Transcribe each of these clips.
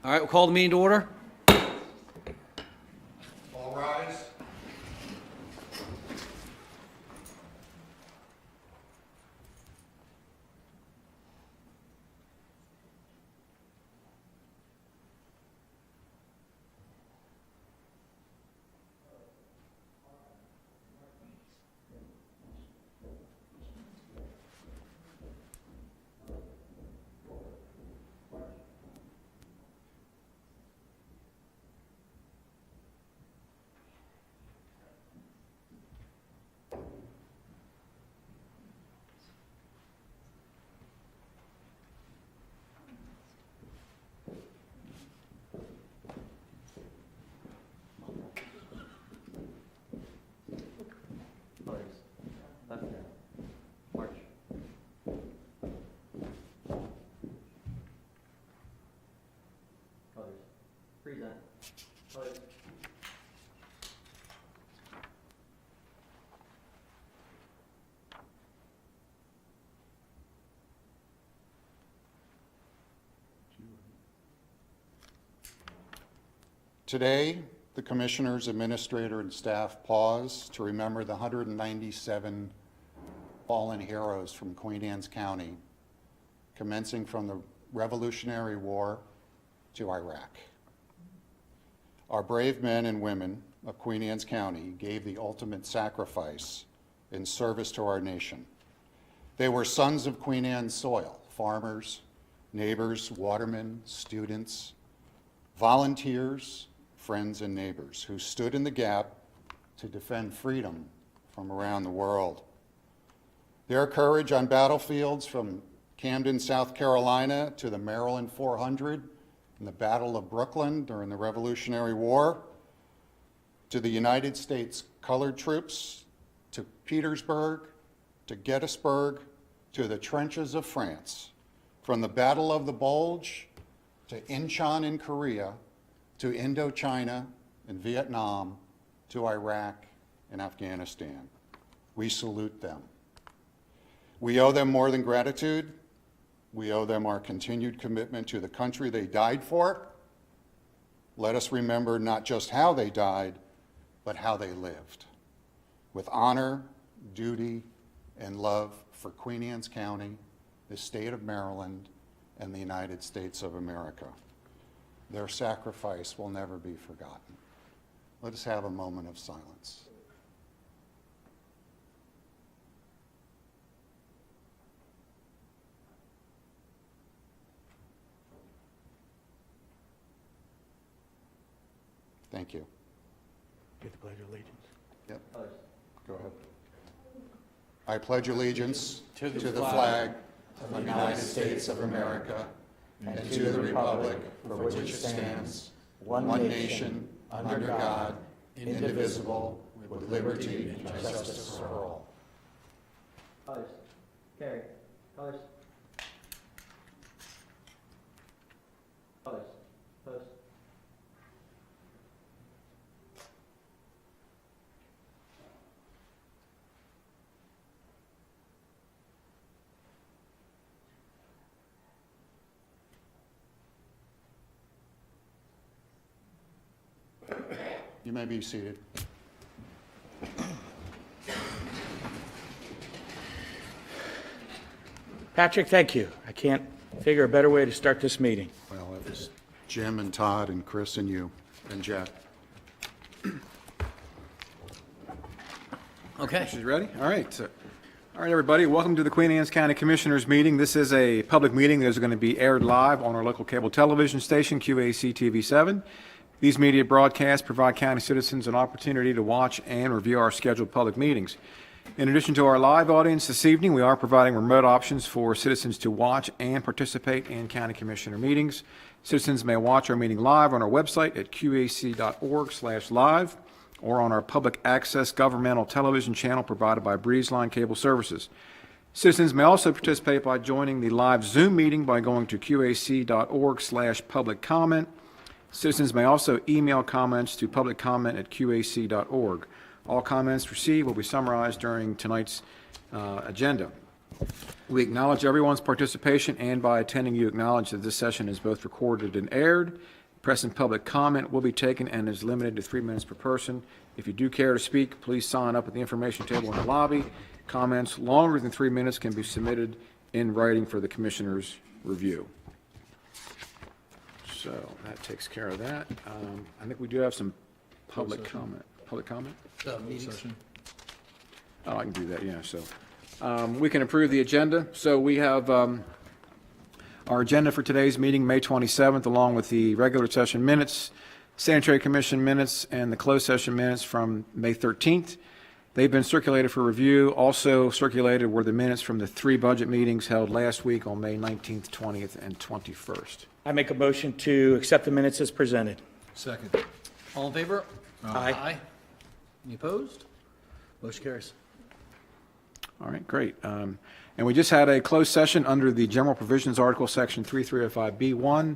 All right, we'll call the meeting to order. All rise. Today, the commissioners, administrator, and staff pause to remember the 197 fallen heroes from Queen Anne's County, commencing from the Revolutionary War to Iraq. Our brave men and women of Queen Anne's County gave the ultimate sacrifice in service to our nation. They were sons of Queen Anne's soil, farmers, neighbors, watermen, students, volunteers, friends, and neighbors who stood in the gap to defend freedom from around the world. Their courage on battlefields from Camden, South Carolina, to the Maryland 400 in the Battle of Brooklyn during the Revolutionary War, to the United States colored troops, to Petersburg, to Gettysburg, to the trenches of France, from the Battle of the Bulge to Incheon in Korea, to Indochina and Vietnam, to Iraq and Afghanistan. We salute them. We owe them more than gratitude. We owe them our continued commitment to the country they died for. Let us remember not just how they died, but how they lived, with honor, duty, and love for Queen Anne's County, the state of Maryland, and the United States of America. Their sacrifice will never be forgotten. Let us have a moment of silence. Thank you. Do the Pledge of Allegiance. Yep. Go ahead. I pledge allegiance to the flag of the United States of America and to the republic for which it stands, one nation, under God, indivisible, with liberty and justice for all. Colors. Carry. Colors. Colors. Post. You may be seated. Patrick, thank you. I can't figure a better way to start this meeting. Well, it was Jim and Todd and Chris and you and Jack. Okay. She's ready? All right. All right, everybody. Welcome to the Queen Anne's County Commissioners Meeting. This is a public meeting that is going to be aired live on our local cable television station, QACTV 7. These media broadcasts provide county citizens an opportunity to watch and review our scheduled public meetings. In addition to our live audience this evening, we are providing remote options for citizens to watch and participate in county commissioner meetings. Citizens may watch our meeting live on our website at qac.org/live or on our public access governmental television channel provided by BreezeLine Cable Services. Citizens may also participate by joining the live Zoom meeting by going to qac.org/public comment. Citizens may also email comments to publiccomment@qac.org. All comments received will be summarized during tonight's agenda. We acknowledge everyone's participation, and by attending, you acknowledge that this session is both recorded and aired. Press and public comment will be taken and is limited to 3 minutes per person. If you do care to speak, please sign up at the information table in the lobby. Comments longer than 3 minutes can be submitted in writing for the commissioner's review. So that takes care of that. I think we do have some public comment. Public comment? Oh, I can do that, yeah, so. We can approve the agenda. So we have our agenda for today's meeting, May 27th, along with the regular session minutes, Sanitary Commission minutes, and the closed session minutes from May 13th. They've been circulated for review. Also circulated were the minutes from the 3 budget meetings held last week on May 19th, 20th, and 21st. I make a motion to accept the minutes as presented. Second. All in favor? Aye. Any opposed? Motion carries. All right, great. And we just had a closed session under the General Provisions Article, Section 3305B1,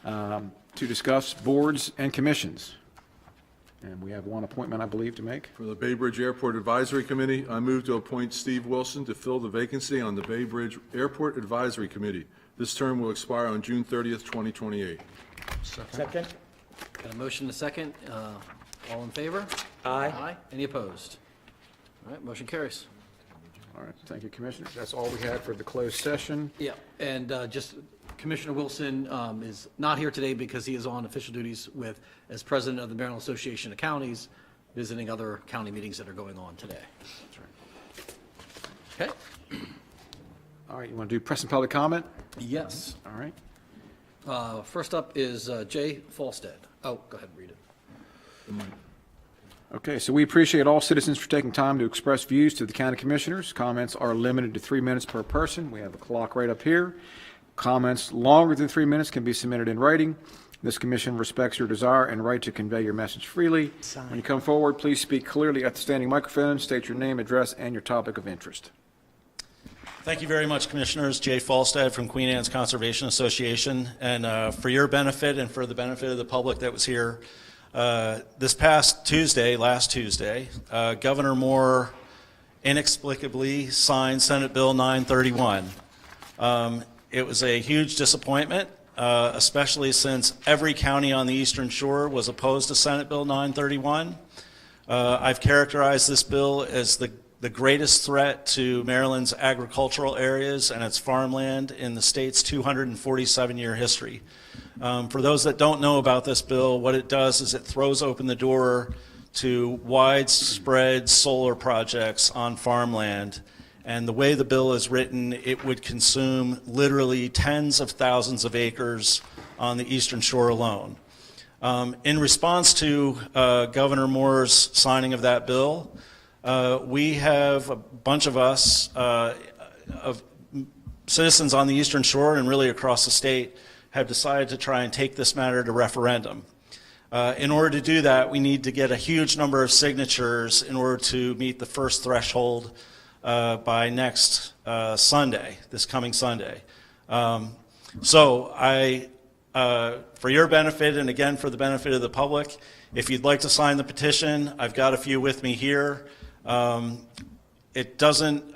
to discuss boards and commissions. And we have one appointment, I believe, to make. For the Bay Bridge Airport Advisory Committee, I move to appoint Steve Wilson to fill the vacancy on the Bay Bridge Airport Advisory Committee. This term will expire on June 30th, 2028. Second? Got a motion and a second. All in favor? Aye. Any opposed? All right, motion carries. All right, thank you, Commissioners. That's all we had for the closed session. Yeah, and just Commissioner Wilson is not here today because he is on official duties as president of the Maryland Association of Counties, visiting other county meetings that are going on today. That's right. Okay? All right, you want to do press and public comment? Yes. All right. First up is Jay Falstead. Oh, go ahead and read it. Okay, so we appreciate all citizens for taking time to express views to the county commissioners. Comments are limited to 3 minutes per person. We have a clock right up here. Comments longer than 3 minutes can be submitted in writing. This commission respects your desire and right to convey your message freely. When you come forward, please speak clearly at the standing microphone, state your name, address, and your topic of interest. Thank you very much, Commissioners. Jay Falstead from Queen Anne's Conservation Association. And for your benefit and for the benefit of the public that was here, this past Tuesday, last Tuesday, Governor Moore inexplicably signed Senate Bill 931. It was a huge disappointment, especially since every county on the Eastern Shore was opposed to Senate Bill 931. I've characterized this bill as the greatest threat to Maryland's agricultural areas and its farmland in the state's 247-year history. For those that don't know about this bill, what it does is it throws open the door to widespread solar projects on farmland. And the way the bill is written, it would consume literally tens of thousands of acres on the Eastern Shore alone. In response to Governor Moore's signing of that bill, we have a bunch of us, of citizens on the Eastern Shore and really across the state, have decided to try and take this matter to referendum. In order to do that, we need to get a huge number of signatures in order to meet the first threshold by next Sunday, this coming Sunday. So I, for your benefit and again for the benefit of the public, if you'd like to sign the petition, I've got a few with me here. It doesn't,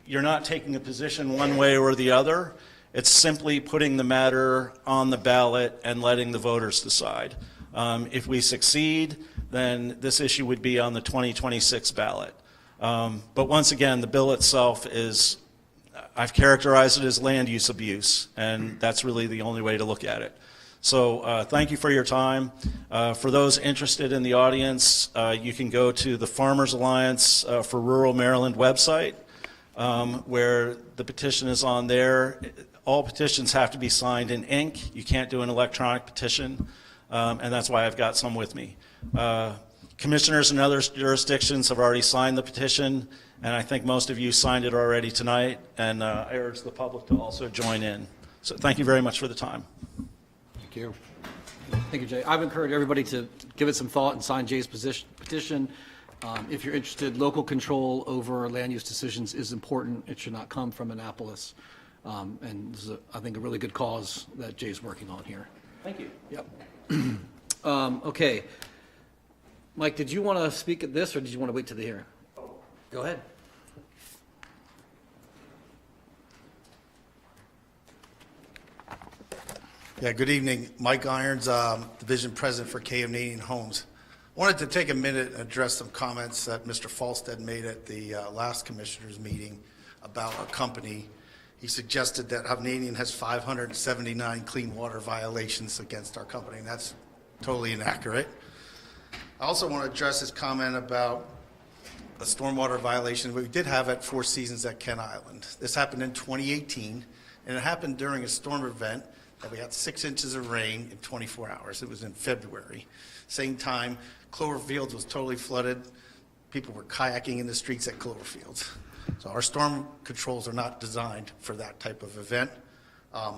you're not taking a position one way or the other. It's simply putting the matter on the ballot and letting the voters decide. If we succeed, then this issue would be on the 2026 ballot. But once again, the bill itself is, I've characterized it as land use abuse, and that's really the only way to look at it. So thank you for your time. For those interested in the audience, you can go to the Farmers Alliance for Rural Maryland website, where the petition is on there. All petitions have to be signed in ink. You can't do an electronic petition, and that's why I've got some with me. Commissioners in other jurisdictions have already signed the petition, and I think most of you signed it already tonight, and I urge the public to also join in. So thank you very much for the time. Thank you. Thank you, Jay. I've encouraged everybody to give it some thought and sign Jay's petition. If you're interested, local control over land use decisions is important. It should not come from Annapolis. And this is, I think, a really good cause that Jay's working on here. Thank you. Yep. Okay. Mike, did you want to speak at this, or did you want to wait till the hearing? Go ahead. Yeah, good evening. Mike Irons, Division President for KM Homes. Wanted to take a minute and address some comments that Mr. Falstead made at the last commissioners meeting about our company. He suggested that Hovnanian has 579 clean water violations against our company, and that's totally inaccurate. I also want to address his comment about a stormwater violation we did have at Four Seasons at Kent Island. This happened in 2018, and it happened during a storm event that we had 6 inches of rain in 24 hours. It was in February. Same time, Cloverfields was totally flooded. People were kayaking in the streets at Cloverfields. So our storm controls are not designed for that type of event.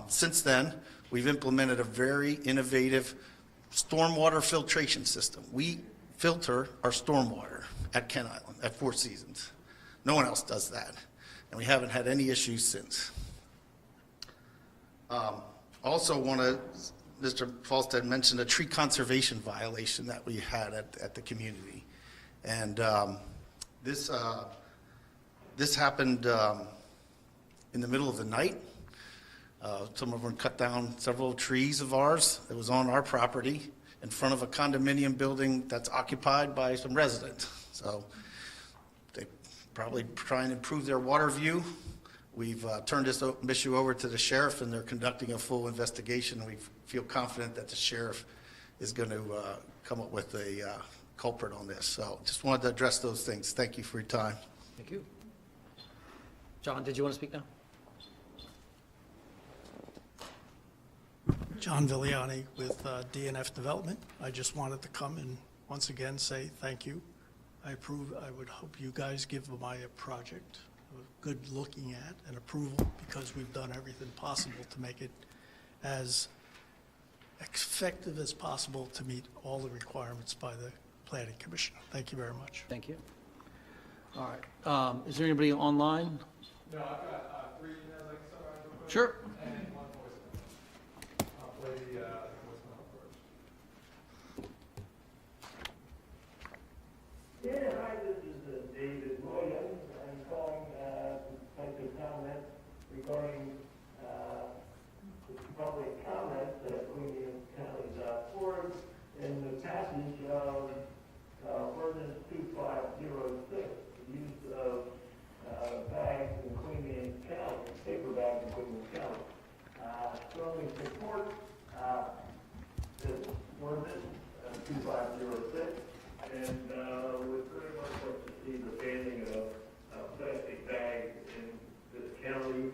Since then, we've implemented a very innovative stormwater filtration system. We filter our stormwater at Kent Island, at Four Seasons. No one else does that, and we haven't had any issues since. Also want to, Mr. Falstead mentioned a tree conservation violation that we had at the community. And this happened in the middle of the night. Some of them cut down several trees of ours that was on our property in front of a condominium building that's occupied by some residents. So they probably try and improve their water view. We've turned this issue over to the sheriff, and they're conducting a full investigation. We feel confident that the sheriff is going to come up with a culprit on this. So just wanted to address those things. Thank you for your time. Thank you. John, did you want to speak now? John Villiani with DNF Development. I just wanted to come and once again say thank you. I approve. I would hope you guys give my project a good looking at and approval, because we've done everything possible to make it as effective as possible to meet all the requirements by the Planning Commission. Thank you very much. Thank you. All right. Is there anybody online? No, I've got 3 emails I can start out real quick. Sure. And 1 voicemail. I'll play the voicemail first. Yeah, hi, this is David Williams. I'm calling to make a comment regarding the public comments at QueenAnsCounty.org in the passage of ordinance 2506, the use of bags in Queen Anne County, paper bags in Queen Anne County. Strongly support this ordinance 2506, and would very much like to see the banning of plastic bags in the county.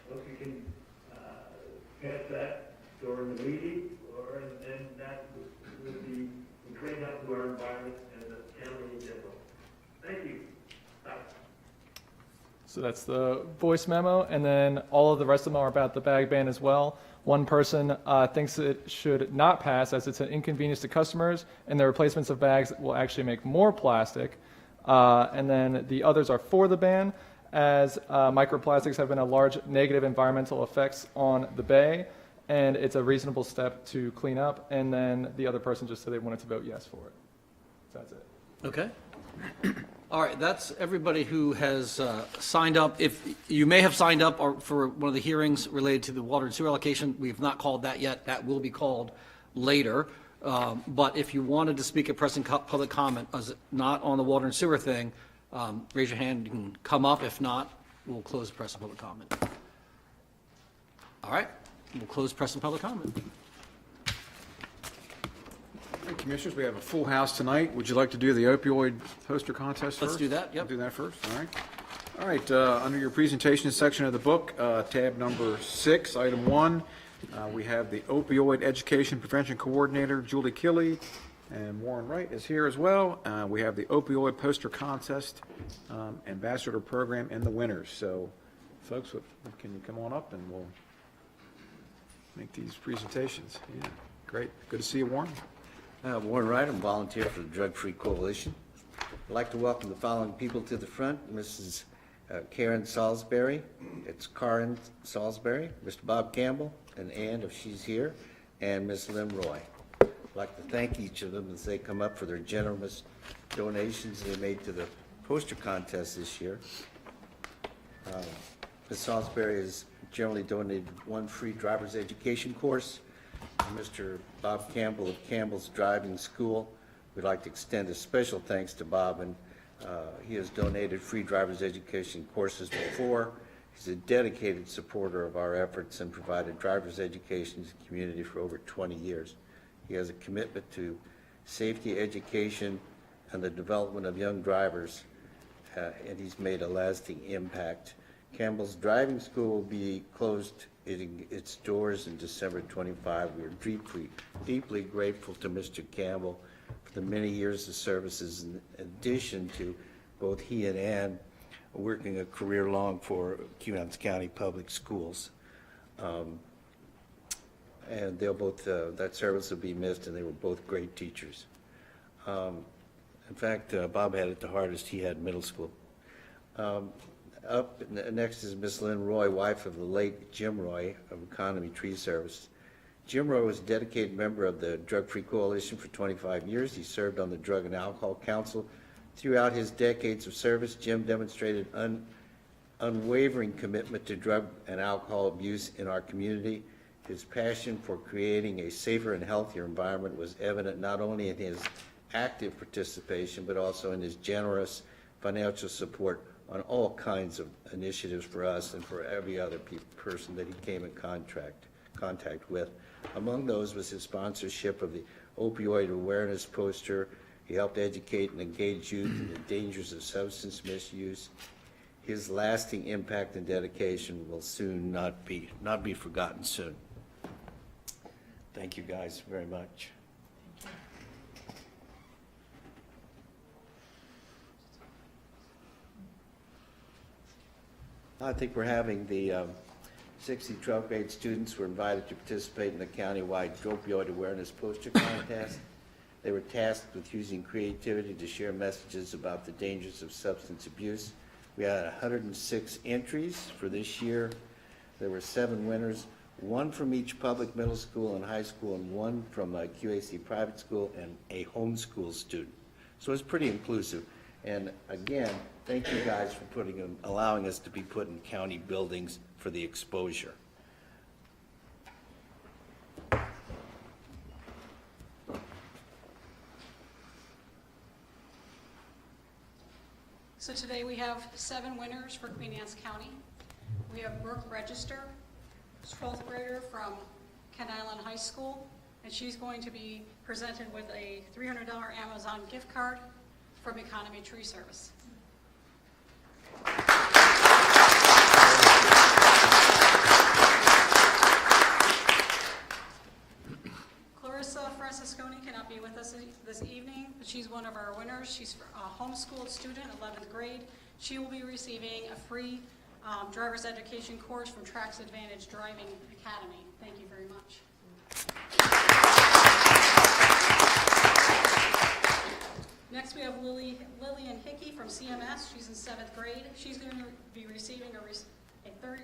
Hope you can pass that during the meeting, and that would be a great help to our environment and the county in general. Thank you. Bye. So that's the voice memo, and then all of the rest of them are about the bag ban as well. One person thinks it should not pass as it's an inconvenience to customers, and the replacements of bags will actually make more plastic. And then the others are for the ban, as microplastics have been a large negative environmental effects on the bay, and it's a reasonable step to clean up. And then the other person just said they wanted to vote yes for it. So that's it. Okay. All right, that's everybody who has signed up. If you may have signed up for one of the hearings related to the water and sewer allocation, we have not called that yet. That will be called later. But if you wanted to speak at pressing public comment, not on the water and sewer thing, raise your hand. You can come up. If not, we'll close press and public comment. All right, we'll close press and public comment. Hey, Commissioners, we have a full house tonight. Would you like to do the opioid poster contest first? Let's do that, yep. Do that first, all right. All right, under your presentation section of the book, tab number 6, item 1, we have the opioid education prevention coordinator, Julie Killey, and Warren Wright is here as well. We have the opioid poster contest ambassador program and the winners. So, folks, can you come on up and we'll make these presentations. Yeah, great. Good to see you, Warren. Warren Wright, I'm volunteer for the Drug Free Coalition. I'd like to welcome the following people to the front. Mrs. Karen Salisbury, it's Karen Salisbury, Mr. Bob Campbell, and Ann, if she's here, and Ms. Lynn Roy. I'd like to thank each of them as they come up for their generous donations they made to the poster contest this year. Ms. Salisbury has generally donated one free driver's education course. Mr. Bob Campbell of Campbell's Driving School, we'd like to extend a special thanks to Bob, and he has donated free driver's education courses before. He's a dedicated supporter of our efforts and provided driver's education to the community for over 20 years. He has a commitment to safety education and the development of young drivers, and he's made a lasting impact. Campbell's Driving School will be closed its doors in December 25. We are deeply grateful to Mr. Campbell for the many years of services, in addition to both he and Ann working a career long for QANS County Public Schools. And they'll both, that service will be missed, and they were both great teachers. In fact, Bob had it the hardest. He had middle school. Up next is Miss Lynn Roy, wife of the late Jim Roy of Economy Tree Service. Jim Roy was a dedicated member of the Drug-Free Coalition for 25 years. He served on the Drug and Alcohol Council. Throughout his decades of service, Jim demonstrated unwavering commitment to drug and alcohol abuse in our community. His passion for creating a safer and healthier environment was evident not only in his active participation, but also in his generous financial support on all kinds of initiatives for us and for every other person that he came in contact with. Among those was his sponsorship of the opioid awareness poster. He helped educate and engage youth in the dangers of substance misuse. His lasting impact and dedication will soon not be forgotten soon. Thank you guys very much. I think we're having the 60 12th grade students were invited to participate in the countywide opioid awareness poster contest. They were tasked with using creativity to share messages about the dangers of substance abuse. We had 106 entries for this year. There were 7 winners, 1 from each public middle school and high school, and 1 from a QAC private school and a homeschool student. So it's pretty inclusive. And again, thank you guys for allowing us to be put in county buildings for the exposure. So today we have 7 winners for Queen Anne's County. We have Brooke Register, 12th grader from Kent Island High School, and she's going to be presented with a $300 Amazon gift card from Economy Tree Service. Clarissa Francisconi cannot be with us this evening, but she's one of our winners. She's a homeschooled student, 11th grade. She will be receiving a free driver's education course from Trax Advantage Driving Academy. Thank you very much. Next we have Lillian Hickey from CMS. She's in 7th grade. She's going to be receiving a $300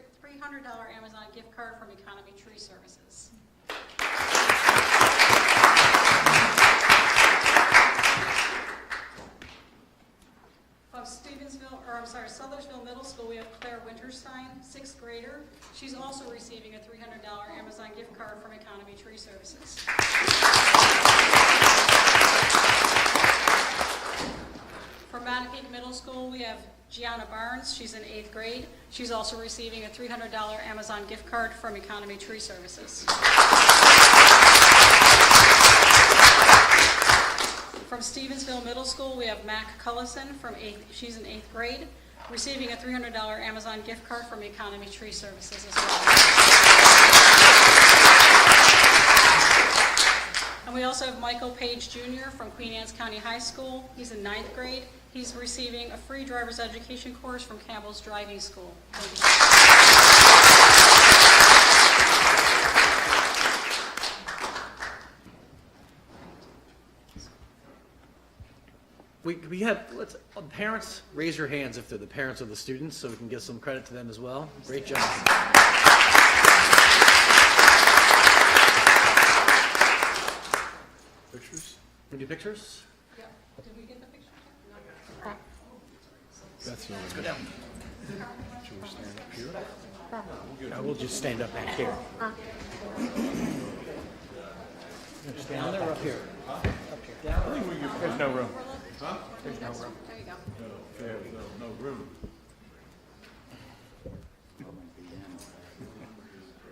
Amazon gift card from Economy Tree Services. From Sothersville Middle School, we have Claire Winterstein, 6th grader. She's also receiving a $300 Amazon gift card from Economy Tree Services. From Mattocket Middle School, we have Gianna Barnes. She's in 8th grade. She's also receiving a $300 Amazon gift card from Economy Tree Services. From Stevensville Middle School, we have Mac Cullison from she's in 8th grade, receiving a $300 Amazon gift card from Economy Tree Services as well. And we also have Michael Page Jr. from Queen Anne's County High School. He's in 9th grade. He's receiving a free driver's education course from Campbell's Driving School. We have, parents, raise your hands if they're the parents of the students, so we can give some credit to them as well. Great job. Pictures? We do pictures? Yeah. Did we get the picture? No. That's no Let's go down. No, we'll just stand up back here. Stand there or up here? There's no room. There's no room. There you go. No room.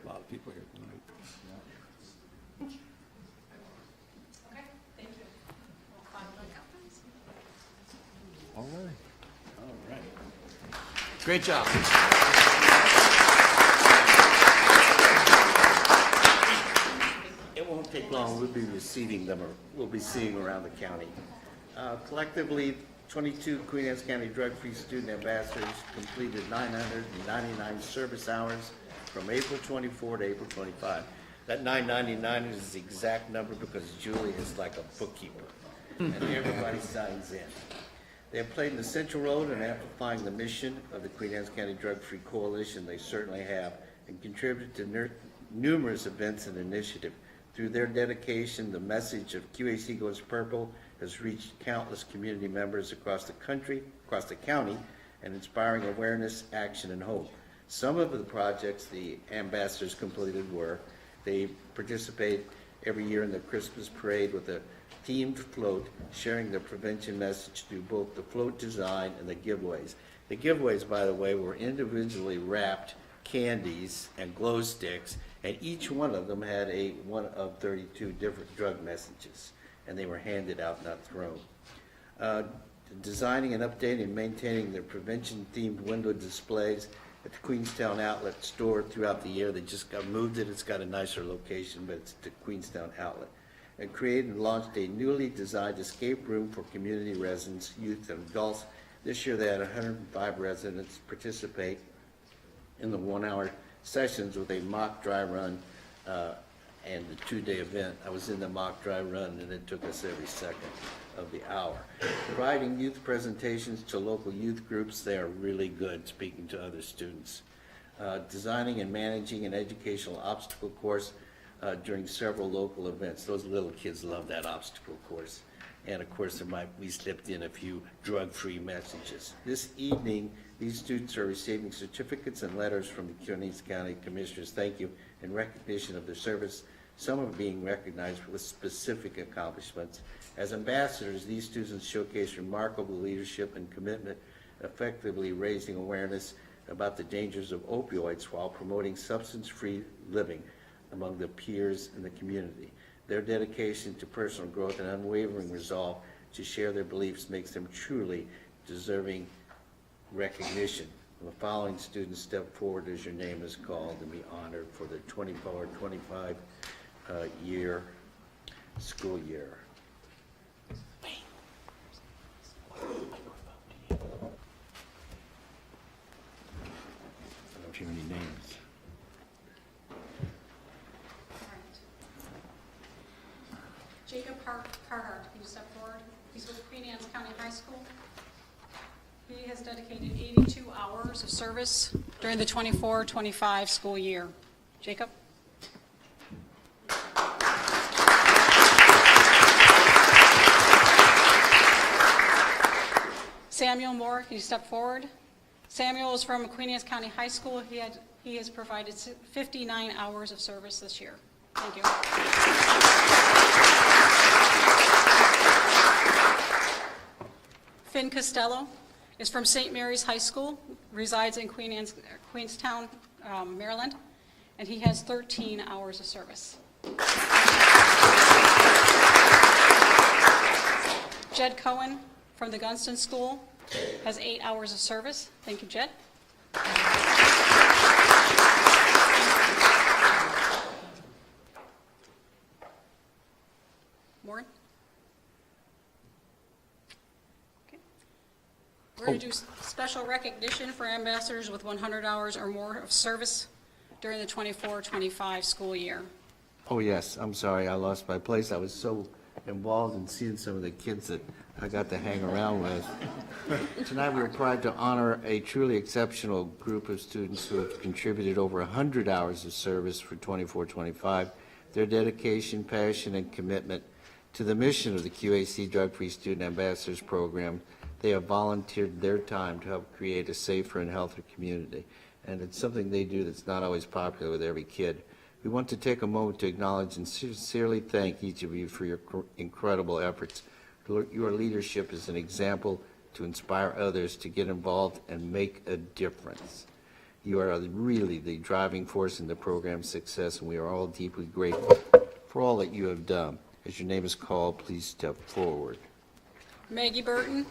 A lot of people here tonight. Okay, thank you. We'll find out. All right. Great job. It won't take long. We'll be receiving them, or we'll be seeing around the county. Collectively, 22 Queen Anne's County drug-free student ambassadors completed 999 service hours from April 24 to April 25. That 999 is the exact number because Julie is like a bookkeeper, and everybody signs in. They have played an essential role in amplifying the mission of the Queen Anne's County Drug-Free Coalition. They certainly have, and contributed to numerous events and initiatives. Through their dedication, the message of QAC Goes Purple has reached countless community members across the country, across the county, and inspiring awareness, action, and hope. Some of the projects the ambassadors completed were, they participate every year in the Christmas parade with a themed float, sharing the prevention message through both the float design and the giveaways. The giveaways, by the way, were individually wrapped candies and glow sticks, and each one of them had one of 32 different drug messages, and they were handed out, not thrown. Designing and updating and maintaining their prevention-themed window displays at the Queenstown Outlet store throughout the year. They just moved it. It's got a nicer location, but it's the Queenstown Outlet. And created and launched a newly designed escape room for community residents, youth, and adults. This year they had 105 residents participate in the 1-hour sessions with a mock dry run and the 2-day event. I was in the mock dry run, and it took us every second of the hour. Providing youth presentations to local youth groups, they are really good speaking to other students. Designing and managing an educational obstacle course during several local events. Those little kids love that obstacle course. And of course, we slipped in a few drug-free messages. This evening, these students are receiving certificates and letters from the Queen Anne's County Commissioners. Thank you in recognition of their service. Some are being recognized with specific accomplishments. As ambassadors, these students showcase remarkable leadership and commitment, effectively raising awareness about the dangers of opioids while promoting substance-free living among their peers in the community. Their dedication to personal growth and unwavering resolve to share their beliefs makes them truly deserving recognition. The following students step forward as your name is called and be honored for the 24-25 year school year. I don't hear any names. Jacob Carhart, can you step forward? He's with Queen Anne's County High School. He has dedicated 82 hours of service during the 24-25 school year. Jacob? Samuel Moore, can you step forward? Samuel is from Queen Anne's County High School. He has provided 59 hours of service this year. Thank you. Finn Costello is from St. Mary's High School, resides in Queenstown, Maryland, and he has 13 hours of service. Jed Cohen from the Gunston School has 8 hours of service. Thank you, Jed. Warren? Okay. We're going to do special recognition for ambassadors with 100 hours or more of service during the 24-25 school year. Oh, yes, I'm sorry, I lost my place. I was so involved in seeing some of the kids that I got to hang around with. Tonight, we are proud to honor a truly exceptional group of students who have contributed over 100 hours of service for 24-25. Their dedication, passion, and commitment to the mission of the QAC Drug-Free Student Ambassadors Program They have volunteered their time to help create a safer and healthier community. And it's something they do that's not always popular with every kid. We want to take a moment to acknowledge and sincerely thank each of you for your incredible efforts. Your leadership is an example to inspire others to get involved and make a difference. You are really the driving force in the program's success, and we are all deeply grateful for all that you have done. As your name is called, please step forward. Maggie Burton,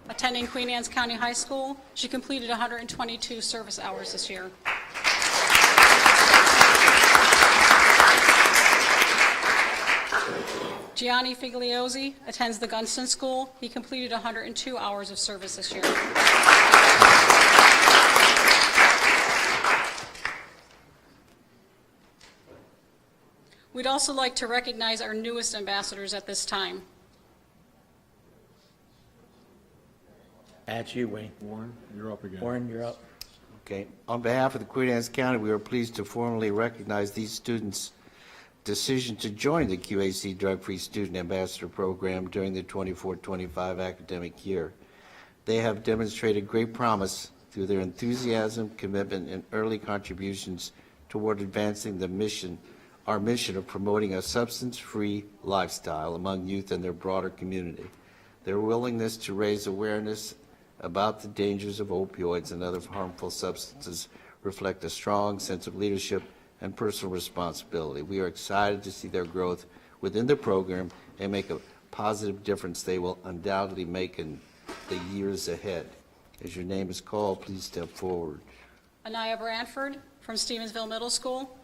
attending Queen Anne's County High School. She completed 122 service hours this year. Gianni Figliozzi attends the Gunston School. He completed 102 hours of service this year. We'd also like to recognize our newest ambassadors at this time. That's you, Wayne. Warren, you're up again. Warren, you're up. Okay. On behalf of the Queen Anne's County, we are pleased to formally recognize these students' decision to join the QAC Drug-Free Student Ambassador Program during the 24-25 academic year. They have demonstrated great promise through their enthusiasm, commitment, and early contributions toward advancing our mission of promoting a substance-free lifestyle among youth and their broader community. Their willingness to raise awareness about the dangers of opioids and other harmful substances reflect a strong sense of leadership and personal responsibility. We are excited to see their growth within the program and make a positive difference they will undoubtedly make in the years ahead. As your name is called, please step forward. Anaya Branford from Stevensville Middle School.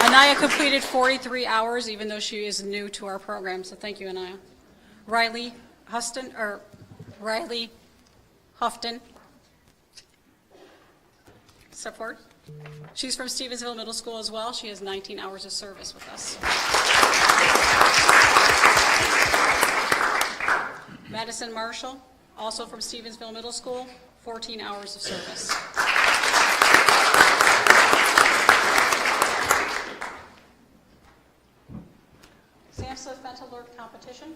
Anaya completed 43 hours, even though she is new to our program, so thank you, Anaya. Riley Hufton. Step forward. She's from Stevensville Middle School as well. She has 19 hours of service with us. Madison Marshall, also from Stevensville Middle School, 14 hours of service. SAMHSA Fentanyl Alert Competition.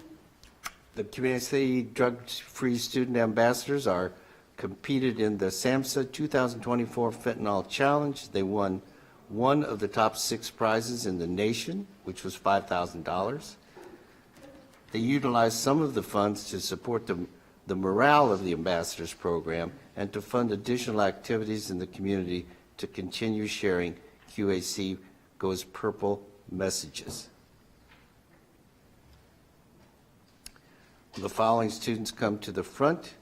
The QAC Drug-Free Student Ambassadors are competed in the SAMHSA 2024 Fentanyl Challenge. They won one of the top 6 prizes in the nation, which was $5,000. They utilized some of the funds to support the morale of the ambassadors program and to fund additional activities in the community to continue sharing QAC Goes Purple messages. The following students come to the front.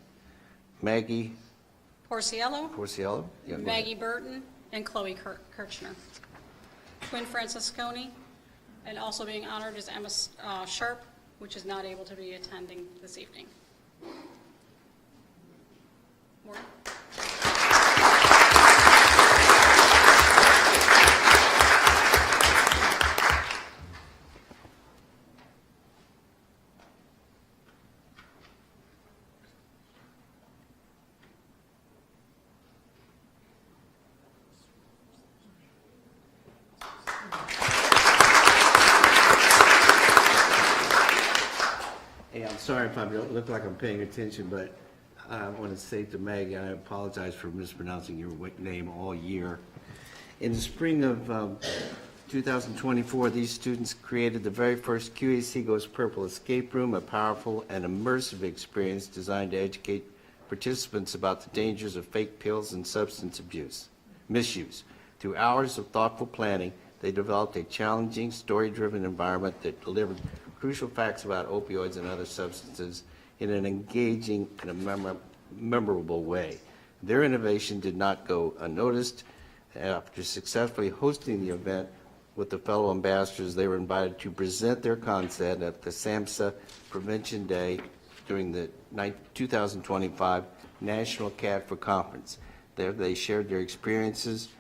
Maggie Porciello, yeah, Maggie Burton, and Chloe Kirchner. Twin Francisconi, and also being honored is Emma Sharp, which is not able to be attending this evening. More? Hey, I'm sorry if I don't look like I'm paying attention, but I want to say to Maggie, I apologize for mispronouncing your name all year. In the spring of 2024, these students created the very first QAC Goes Purple escape room, a powerful and immersive experience designed to educate participants about the dangers of fake pills and substance misuse. Through hours of thoughtful planning, they developed a challenging, story-driven environment that delivered crucial facts about opioids and other substances in an engaging and a memorable way. Their innovation did not go unnoticed. After successfully hosting the event with the fellow ambassadors, they were invited to present their concept at the SAMHSA Prevention Day during the 2025 National CADFA Conference. There they shared their experiences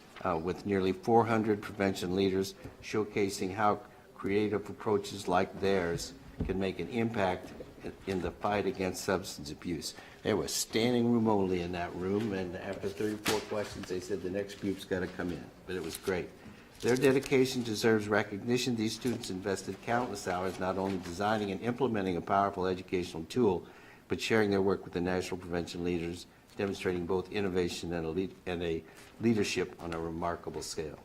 with nearly 400 prevention leaders, showcasing how creative approaches like theirs can make an impact in the fight against substance abuse. There was standing room only in that room, and after 34 questions, they said the next group's got to come in, but it was great. Their dedication deserves recognition. These students invested countless hours not only designing and implementing a powerful educational tool, but sharing their work with the national prevention leaders, demonstrating both innovation and a leadership on a remarkable scale.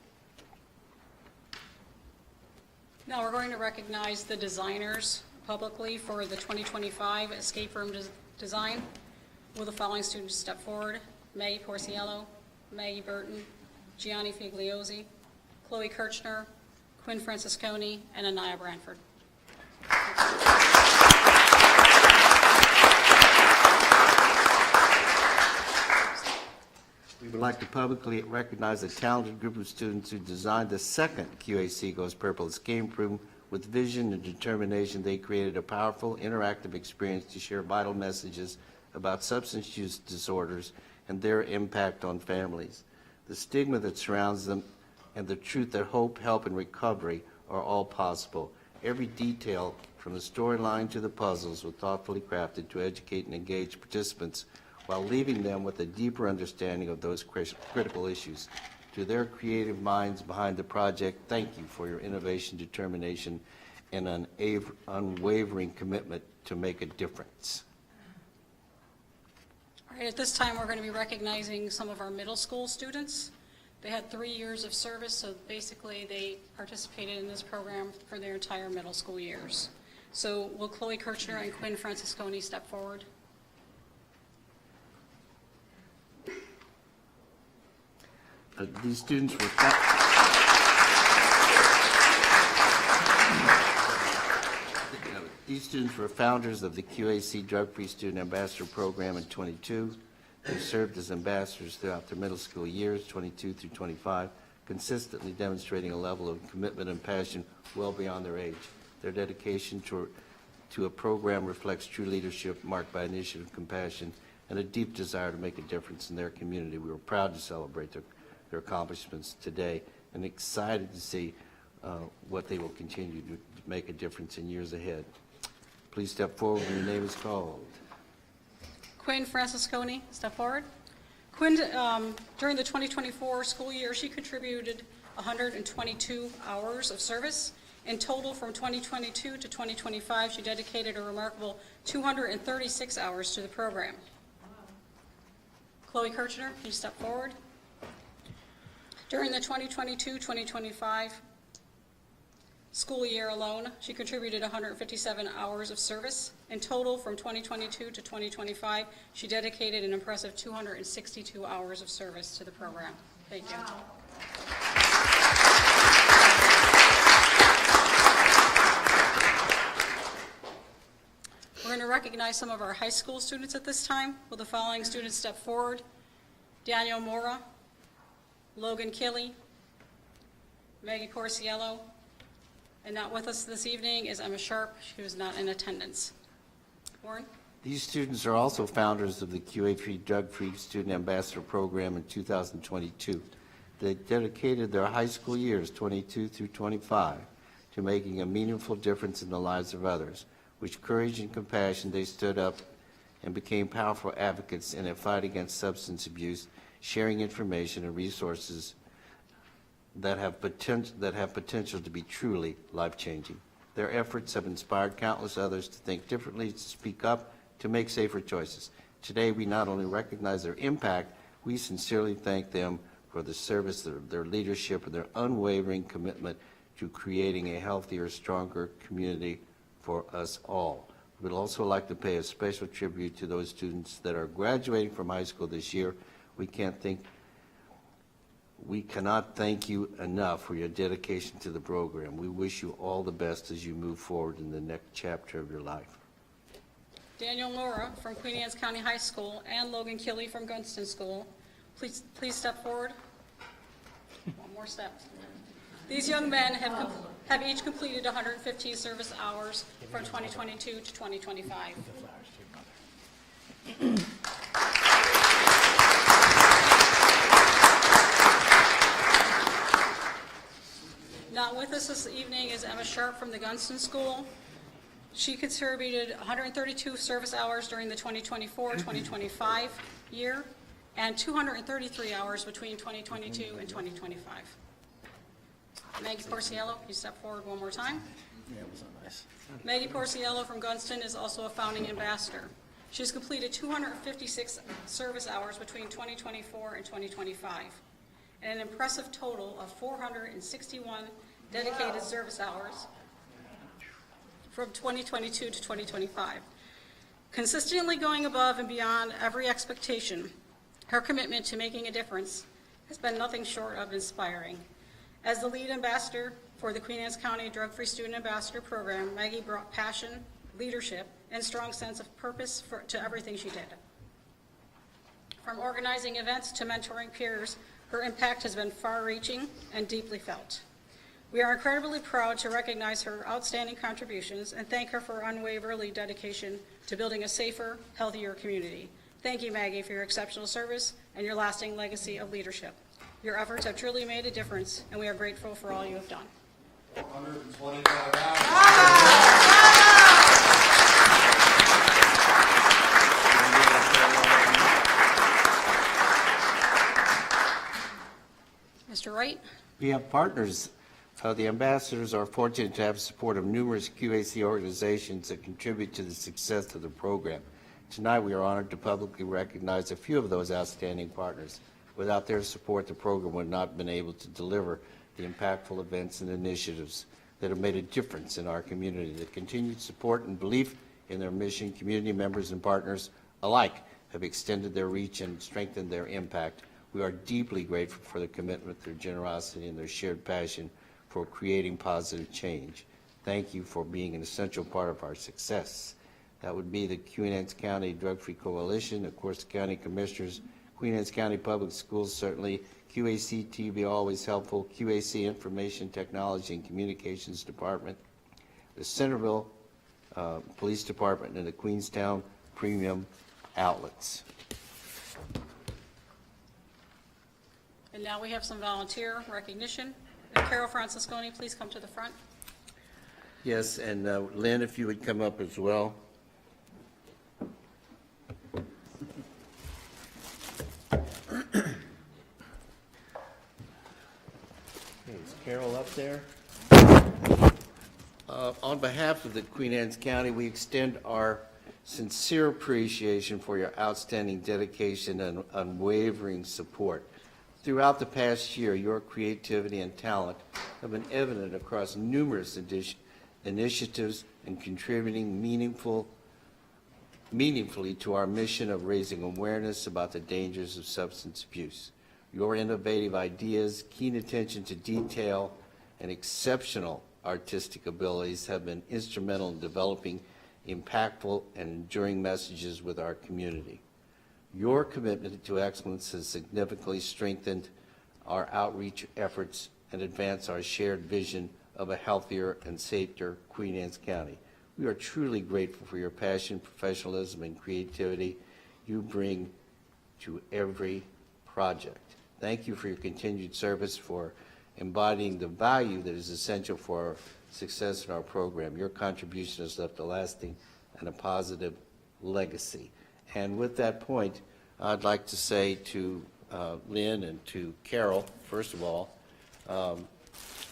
Now we're going to recognize the designers publicly for the 2025 escape room design. Will the following students step forward? Maggie Porciello, Maggie Burton, Gianni Figliozzi, Chloe Kirchner, Quinn Francisconi, and Anaya Branford. We would like to publicly recognize a talented group of students who designed the second QAC Goes Purple escape room. With vision and determination, they created a powerful, interactive experience to share vital messages about substance use disorders and their impact on families. The stigma that surrounds them and the truth that hope, help, and recovery are all possible. Every detail, from the storyline to the puzzles, was thoughtfully crafted to educate and engage participants while leaving them with a deeper understanding of those critical issues. To their creative minds behind the project, thank you for your innovation, determination, and unwavering commitment to make a difference. All right, at this time, we're going to be recognizing some of our middle school students. They had 3 years of service, so basically they participated in this program for their entire middle school years. So will Chloe Kirchner and Quinn Francisconi step forward? These students were These students were founders of the QAC Drug-Free Student Ambassador Program in 22. They served as ambassadors throughout their middle school years, 22 through 25, consistently demonstrating a level of commitment and passion well beyond their age. Their dedication to a program reflects true leadership marked by initiative, compassion, and a deep desire to make a difference in their community. We were proud to celebrate their accomplishments today and excited to see what they will continue to make a difference in years ahead. Please step forward when your name is called. Quinn Francisconi, step forward. Quinn, during the 2024 school year, she contributed 122 hours of service. In total, from 2022 to 2025, she dedicated a remarkable 236 hours to the program. Chloe Kirchner, can you step forward? During the 2022-2025 school year alone, she contributed 157 hours of service. In total, from 2022 to 2025, she dedicated an impressive 262 hours of service to the program. Thank you. We're going to recognize some of our high school students at this time. Will the following students step forward? Daniel Mora, Logan Killy, Maggie Porciello, and not with us this evening is Emma Sharp, who is not in attendance. Warren? These students are also founders of the QAC Drug-Free Student Ambassador Program in 2022. They dedicated their high school years, 22 through 25, to making a meaningful difference in the lives of others. With courage and compassion, they stood up and became powerful advocates in a fight against substance abuse, sharing information and resources that have potential to be truly life-changing. Their efforts have inspired countless others to think differently, to speak up, to make safer choices. Today, we not only recognize their impact, we sincerely thank them for the service, their leadership, and their unwavering commitment to creating a healthier, stronger community for us all. We'd also like to pay a special tribute to those students that are graduating from high school this year. We cannot thank you enough for your dedication to the program. We wish you all the best as you move forward in the next chapter of your life. Daniel Mora from Queen Anne's County High School and Logan Killy from Gunston School. Please step forward. One more step. These young men have each completed 115 service hours from 2022 to 2025. Not with us this evening is Emma Sharp from the Gunston School. She contributed 132 service hours during the 2024-2025 year and 233 hours between 2022 and 2025. Maggie Porciello, can you step forward one more time? Yeah, it was so nice. Maggie Porciello from Gunston is also a founding ambassador. She's completed 256 service hours between 2024 and 2025, and an impressive total of 461 dedicated service hours from 2022 to 2025. Consistently going above and beyond every expectation, her commitment to making a difference has been nothing short of inspiring. As the lead ambassador for the Queen Anne's County Drug-Free Student Ambassador Program, Maggie brought passion, leadership, and strong sense of purpose to everything she did. From organizing events to mentoring peers, her impact has been far-reaching and deeply felt. We are incredibly proud to recognize her outstanding contributions and thank her for her unwavering dedication to building a safer, healthier community. Thank you, Maggie, for your exceptional service and your lasting legacy of leadership. Your efforts have truly made a difference, and we are grateful for all you have done. 125 hours. Mr. Wright? We have partners. The ambassadors are fortunate to have support of numerous QAC organizations that contribute to the success of the program. Tonight, we are honored to publicly recognize a few of those outstanding partners. Without their support, the program would not have been able to deliver the impactful events and initiatives that have made a difference in our community. The continued support and belief in their mission, community members and partners alike have extended their reach and strengthened their impact. We are deeply grateful for their commitment, their generosity, and their shared passion for creating positive change. Thank you for being an essential part of our success. That would be the Queen Anne's County Drug-Free Coalition, of course, the county commissioners, Queen Anne's County Public Schools, certainly, QACTV, always helpful, QAC Information Technology and Communications Department, the Centerville Police Department, and the Queenstown Premium Outlets. And now we have some volunteer recognition. Carol Francisconi, please come to the front. Yes, and Lynn, if you would come up as well. Is Carol up there? On behalf of the Queen Anne's County, we extend our sincere appreciation for your outstanding dedication and unwavering support. Throughout the past year, your creativity and talent have been evident across numerous initiatives and contributing meaningfully to our mission of raising awareness about the dangers of substance abuse. Your innovative ideas, keen attention to detail, and exceptional artistic abilities have been instrumental in developing impactful and enduring messages with our community. Your commitment to excellence has significantly strengthened our outreach efforts and advanced our shared vision of a healthier and safer Queen Anne's County. We are truly grateful for your passion, professionalism, and creativity you bring to every project. Thank you for your continued service, for embodying the value that is essential for our success in our program. Your contribution has left a lasting and a positive legacy. And with that point, I'd like to say to Lynn and to Carol, first of all,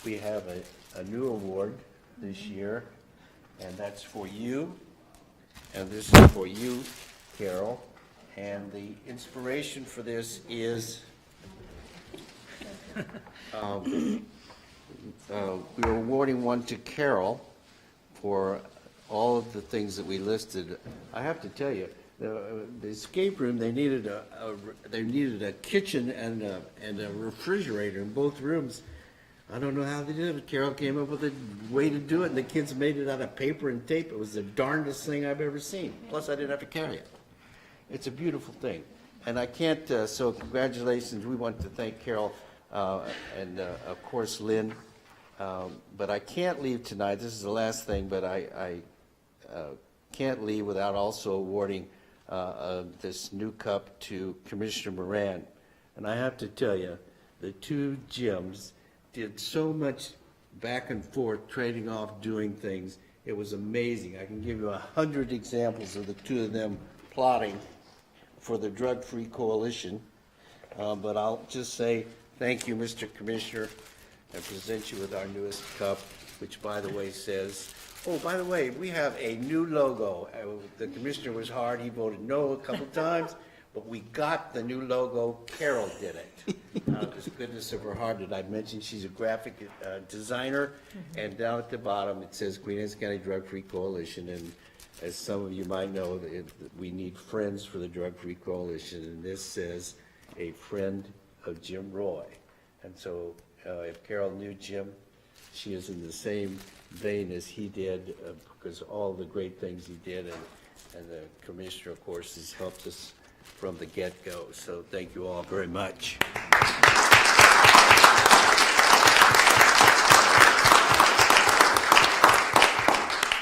we have a new award this year, and that's for you, and this is for you, Carol. And the inspiration for this is we're awarding one to Carol for all of the things that we listed. I have to tell you, the escape room, they needed a kitchen and a refrigerator in both rooms. I don't know how they did it. Carol came up with a way to do it, and the kids made it out of paper and tape. It was the darndest thing I've ever seen. Plus, I didn't have to carry it. It's a beautiful thing. And I can't, so congratulations. We want to thank Carol and, of course, Lynn. But I can't leave tonight. This is the last thing, but I can't leave without also awarding this new cup to Commissioner Moran. And I have to tell you, the two Jims did so much back and forth, trading off, doing things. It was amazing. I can give you 100 examples of the two of them plotting for the Drug-Free Coalition. But I'll just say thank you, Mr. Commissioner. and present you with our newest cup, which, by the way, says, oh, by the way, we have a new logo. The commissioner was hard. He voted no a couple times, but we got the new logo. Carol did it. Out of the goodness of her heart, did I mention she's a graphic designer? And down at the bottom, it says Queen Anne's County Drug-Free Coalition. And as some of you might know, we need friends for the Drug-Free Coalition. And this says, a friend of Jim Roy. And so if Carol knew Jim, she is in the same vein as he did, because all the great things he did, and the commissioner, of course, has helped us from the get-go. So thank you all very much.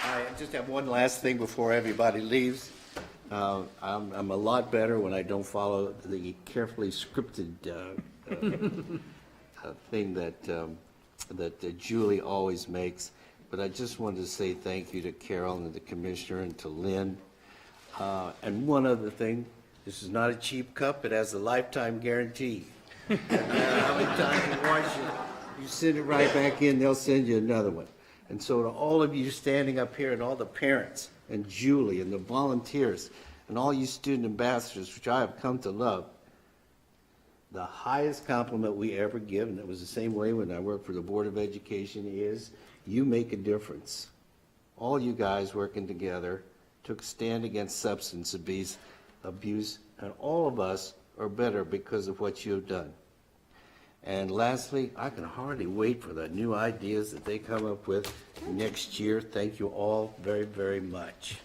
I just have one last thing before everybody leaves. I'm a lot better when I don't follow the carefully scripted thing that Julie always makes. But I just wanted to say thank you to Carol and the commissioner and to Lynn. And one other thing, this is not a cheap cup. It has a lifetime guarantee. No matter how many times you wash it, you send it right back in, they'll send you another one. And so to all of you standing up here and all the parents and Julie and the volunteers and all you student ambassadors, which I have come to love, the highest compliment we ever give, and it was the same way when I worked for the Board of Education, is you make a difference. All you guys working together took a stand against substance abuse, and all of us are better because of what you have done. And lastly, I can hardly wait for the new ideas that they come up with next year. Thank you all very, very much.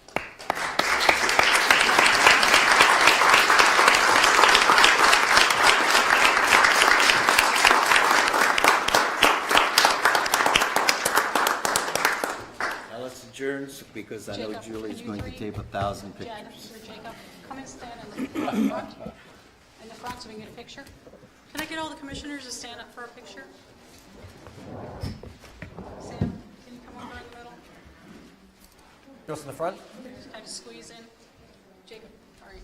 Now let's adjourn, because I know Jacob, Julie's can you going to read? tape 1,000 Yeah, pictures. Jacob, come and stand in the front, so we can get a picture. Can I get all the commissioners to stand up for a picture? Sam, can you come over in the middle? Just in the front? Just kind of squeeze in. Jacob, all right.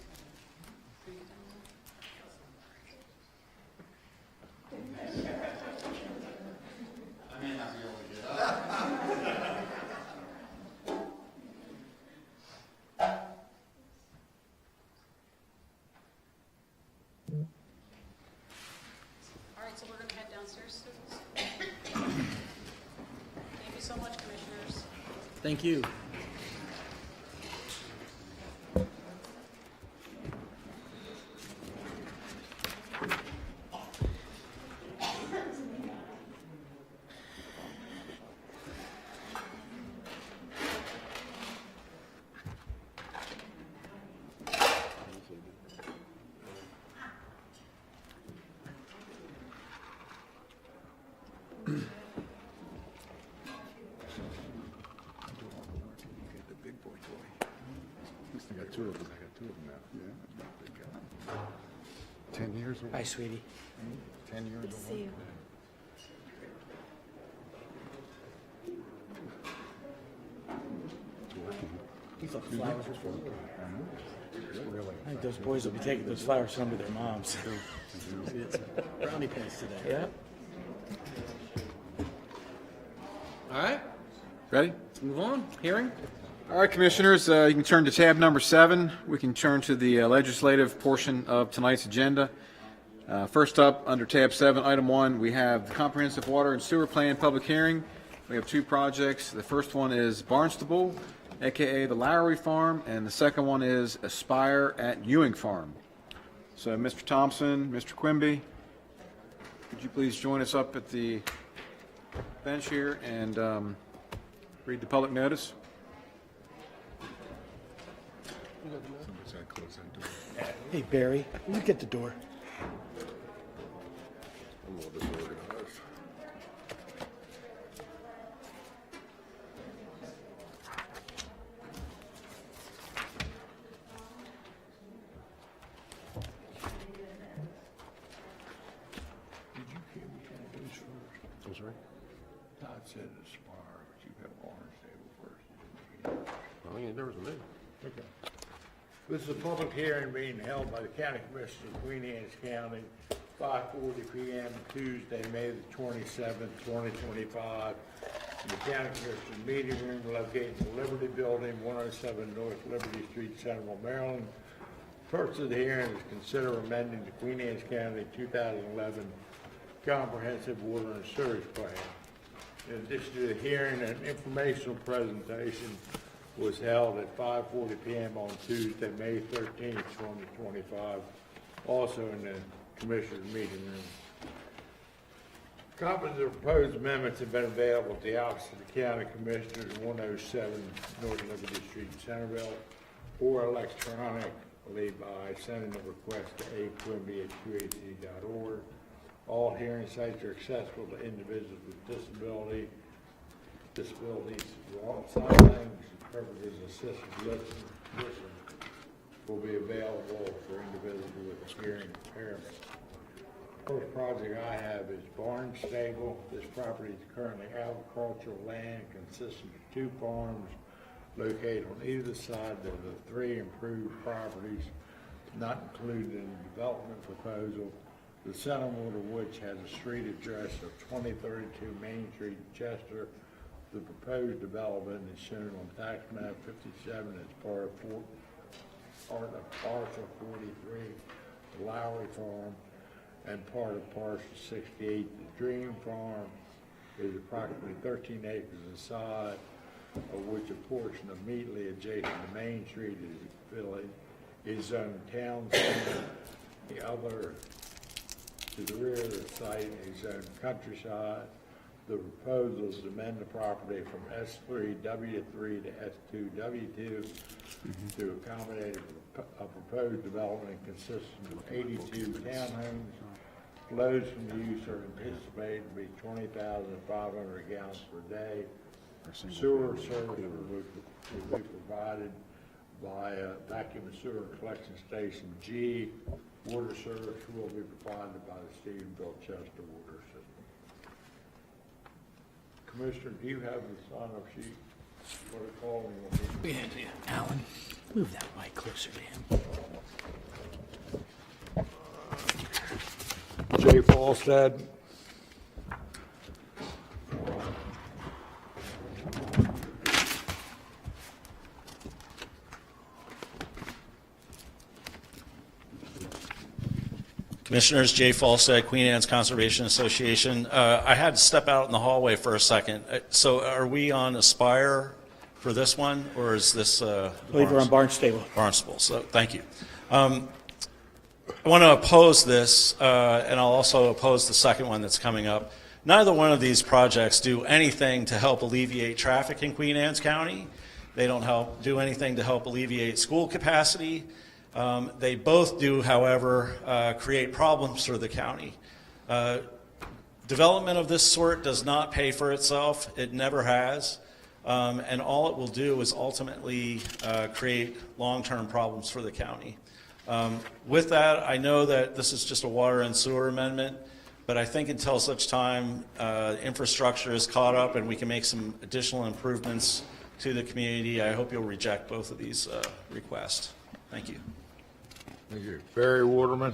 All right, so we're going to head downstairs, students. Thank you so much, commissioners. Thank you. I got two of them. I got two of them now. Yeah, that's not a big guy. 10 years old. Hi, sweetie. 10 years old. See you. You thought the flowers were for me? I think those boys will be taking those flowers home to their moms. Brownie points today. Yeah. All right, Ready? let's move on. Hearing? All right, Commissioners, you can turn to tab number 7. We can turn to the legislative portion of tonight's agenda. First up, under tab 7, item 1, we have the Comprehensive Water and Sewer Plan public hearing. We have two projects. The first one is Barnstable, aka the Lowry Farm, and the second one is Aspire at Ewing Farm. So, Mr. Thompson, Mr. Quimby, could you please join us up at the bench here and read the public notice? Somebody's got to close that door. Hey, Barry, will you get the door? I'm a little disorganized. Did you hear me from the news first? I'm sorry? Todd said Aspire, but you had Orange Table first. Well, yeah, there was a name. Okay. This is a public hearing being held by the County Commissioners of Queen Anne's County 5:40 p.m. Tuesday, May the 27th, 2025, in the County Commissioner Meeting Room located in the Liberty Building, 107 North Liberty Street, Centerville, Maryland. Purpose of the hearing is consider amending the Queen Anne's County 2011 Comprehensive Water and Sewage Plan. In addition to the hearing, an informational presentation was held at 5:40 p.m. on Tuesday, May 13th, 2025, also in the Commissioner's Meeting Room. Copies of the proposed amendments have been available at the Office of the County Commissioners, 107 North Liberty Street, Centerville, or electronically by sending a request to aquimby@qac.org. All hearing sites are accessible to individuals with disabilities, sign language interpreters, assisted listeners will be available for individuals with hearing impairment. First project I have is Barn Stable. This property is currently agricultural land consisting of 2 farms located on either side of the 3 improved properties not included in the development proposal, the center one of which has a street address of 2032 Main Street, Chester. The proposed development is shown on tax map 57 as part of parcel 43, the Lowry Farm, and part of parcel 68. The Dream Farm is approximately 13 acres in size, of which a portion immediately adjacent to Main Street is zoned town center. The other to the rear of the site is zoned countryside. The proposal is to amend the property from S3W3 to S2W2 to accommodate a proposed development consisting of 82 townhomes. Flows from the use are anticipated to be 20,500 gallons per day. Sewer service will be provided by vacuum and sewer collection station G. Water service will be provided by the Stephenville Chester water system. Commissioner, do you have the sign-up sheet for the following? Yeah, Alan, move that mic closer to him. Jay Falstad. Commissioners, Jay Falstad, Queen Anne's Conservation Association. I had to step out in the hallway for a second. So are we on Aspire for this one, or is this? I believe we're on Barnstable. Barnstable, so thank you. I want to oppose this, and I'll also oppose the second one that's coming up. Neither one of these projects do anything to help alleviate traffic in Queen Anne's County. They don't do anything to help alleviate school capacity. They both do, however, create problems for the county. Development of this sort does not pay for itself. It never has. And all it will do is ultimately create long-term problems for the county. With that, I know that this is just a water and sewer amendment, but I think until such time infrastructure is caught up and we can make some additional improvements to the community, I hope you'll reject both of these requests. Thank you. Thank you. Barry Waterman.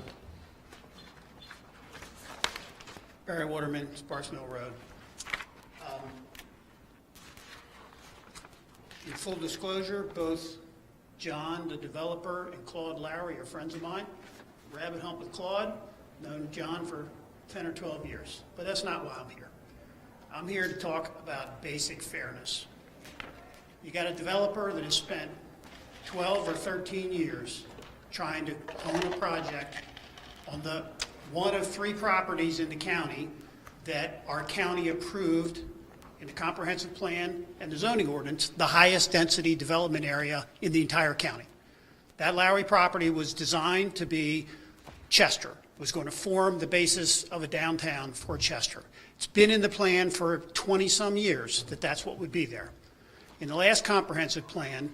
Barry Waterman, Sparks Mill Road. In full disclosure, both John, the developer, and Claude Lowry are friends of mine. Rabbit hunt with Claude, known John for 10 or 12 years. But that's not why I'm here. I'm here to talk about basic fairness. You got a developer that has spent 12 or 13 years trying to own a project on the one of 3 properties in the county that our county approved in the comprehensive plan and the zoning ordinance, the highest density development area in the entire county. That Lowry property was designed to be Chester. It was going to form the basis of a downtown for Chester. It's been in the plan for 20-some years that that's what would be there. In the last comprehensive plan,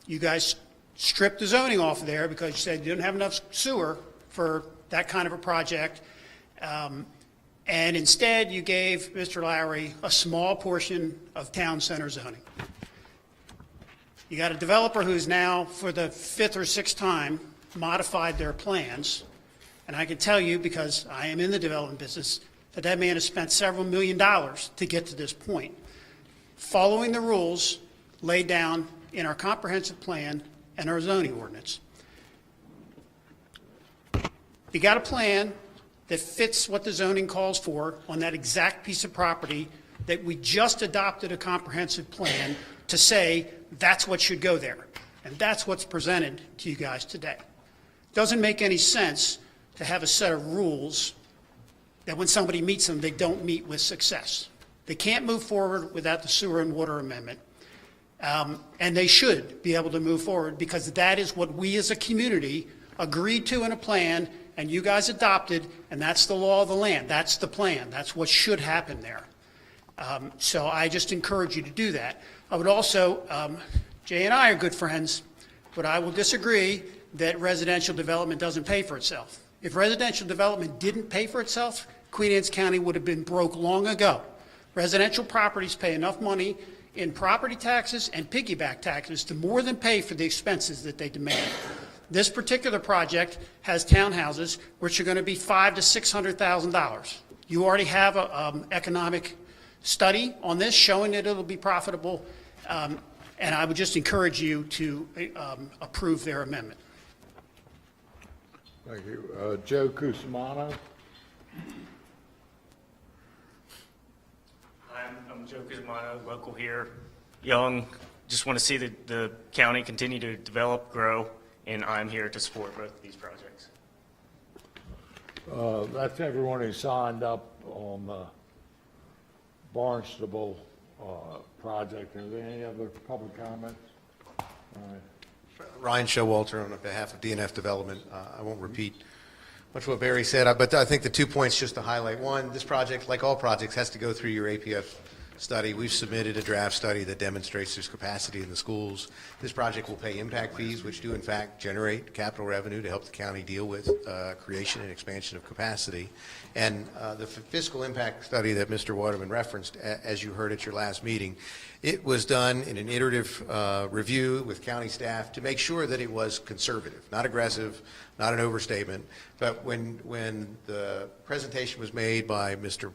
you guys stripped the zoning off of there because you said you didn't have enough sewer for that kind of a project. And instead, you gave Mr. Lowry a small portion of town center zoning. You got a developer who's now, for the 5th or 6th time, modified their plans And I can tell you, because I am in the development business, that that man has spent several $1 million to get to this point, following the rules laid down in our comprehensive plan and our zoning ordinance. You got a plan that fits what the zoning calls for on that exact piece of property that we just adopted a comprehensive plan to say that's what should go there. And that's what's presented to you guys today. Doesn't make any sense to have a set of rules that when somebody meets them, they don't meet with success. They can't move forward without the sewer and water amendment. And they should be able to move forward because that is what we as a community agreed to in a plan and you guys adopted, and that's the law of the land. That's the plan. That's what should happen there. So I just encourage you to do that. I would also, Jay and I are good friends, but I will disagree that residential development doesn't pay for itself. If residential development didn't pay for itself, Queen Anne's County would have been broke long ago. Residential properties pay enough money in property taxes and piggyback taxes to more than pay for the expenses that they demand. This particular project has townhouses which are going to be $500,000 to $600,000. You already have an economic study on this showing that it'll be profitable, and I would just encourage you to approve their amendment. Thank you. Joe Cusimano. I'm Joe Cusimano, local here, young. Just want to see the county continue to develop, grow, and I'm here to support both of these projects. That's everyone who signed up on the Barnstable project. Are there any other public comments? All right. Ryan Showalter on behalf of DNF Development. I won't repeat much of what Barry said, but I think the 2 points just to highlight. One, this project, like all projects, has to go through your APF study. We've submitted a draft study that demonstrates there's capacity in the schools. This project will pay impact fees, which do in fact generate capital revenue to help the county deal with creation and expansion of capacity. And the fiscal impact study that Mr. Waterman referenced, as you heard at your last meeting, it was done in an iterative review with county staff to make sure that it was conservative, not aggressive, not an overstatement. But when the presentation was made by Mr.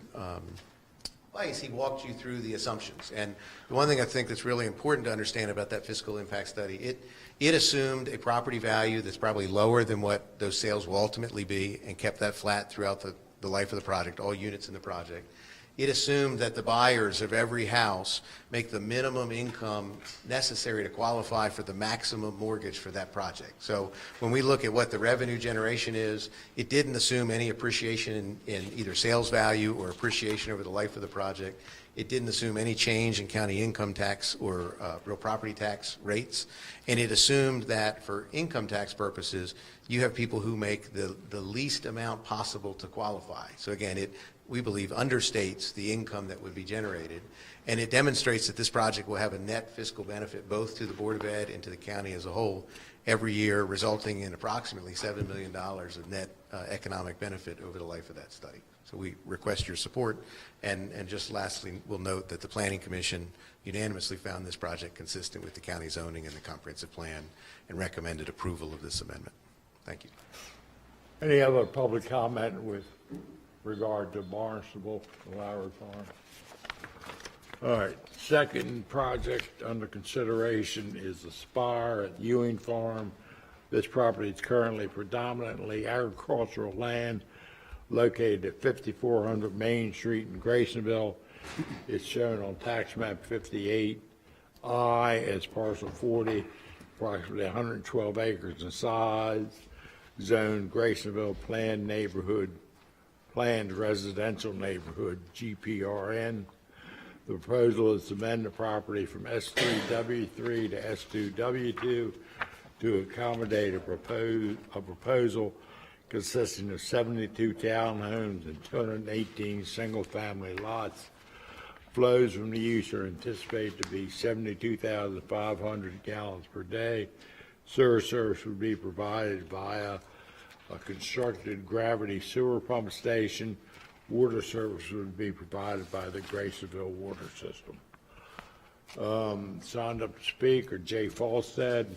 Weiss, he walked you through the assumptions. And the one thing I think that's really important to understand about that fiscal impact study, it assumed a property value that's probably lower than what those sales will ultimately be and kept that flat throughout the life of the project, all units in the project. It assumed that the buyers of every house make the minimum income necessary to qualify for the maximum mortgage for that project. So when we look at what the revenue generation is, it didn't assume any appreciation in either sales value or appreciation over the life of the project. It didn't assume any change in county income tax or real property tax rates. And it assumed that for income tax purposes, you have people who make the least amount possible to qualify. So again, we believe understates the income that would be generated, and it demonstrates that this project will have a net fiscal benefit both to the Board of Ed and to the county as a whole every year, resulting in approximately $7 million of net economic benefit over the life of that study. So we request your support, and just lastly, we'll note that the Planning Commission unanimously found this project consistent with the county zoning and the comprehensive plan and recommended approval of this amendment. Thank you. Any other public comment with regard to Barnstable, Lowry Farm? All right, second project under consideration is the Spire at Ewing Farm. This property is currently predominantly agricultural land located at 5400 Main Street in Graysonville. It's shown on tax map 58I as parcel 40, approximately 112 acres in size, zoned Graysonville planned neighborhood, planned residential neighborhood, GPRN. The proposal is to amend the property from S3W3 to S2W2 to accommodate a proposal consisting of 72 townhomes and 218 single-family lots. Flows from the use are anticipated to be 72,500 gallons per day. Sewer service would be provided via a constructed gravity sewer pump station. Water service would be provided by the Graysonville water system. Signed up to speak are Jay Falstead,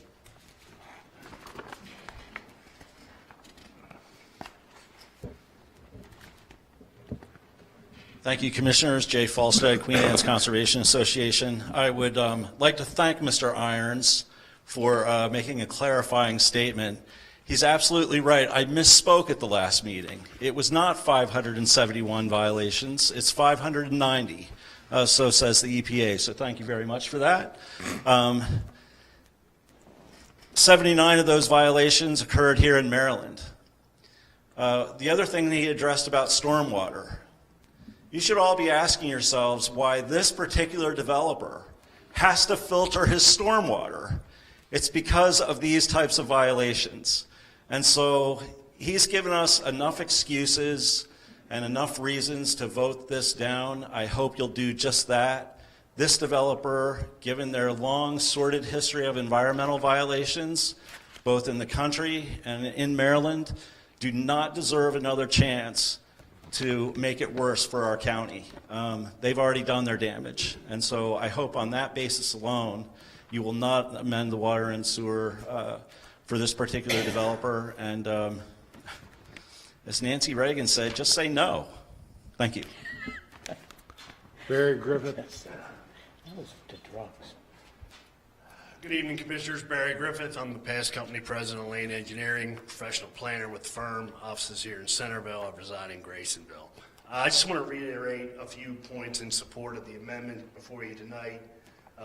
Thank you, Commissioners. Jay Falstead, Queen Anne's Conservation Association. I would like to thank Mr. Irons for making a clarifying statement. He's absolutely right. I misspoke at the last meeting. It was not 571 violations. It's 590. So says the EPA. So thank you very much for that. 79 of those violations occurred here in Maryland. The other thing that he addressed about stormwater. You should all be asking yourselves why this particular developer has to filter his stormwater. It's because of these types of violations. And so he's given us enough excuses and enough reasons to vote this down. I hope you'll do just that. This developer, given their long sordid history of environmental violations, both in the country and in Maryland, do not deserve another chance to make it worse for our county. They've already done their damage. And so I hope on that basis alone, you will not amend the water and sewer for this particular developer. And as Nancy Reagan said, just say no. Thank you. Barry Griffith. That was the drugs. Good evening, Commissioners. Barry Griffith. I'm the past company president of Lane Engineering, professional planner with the firm, offices here in Centerville. I reside in Graysonville. I just want to reiterate a few points in support of the amendment before you tonight.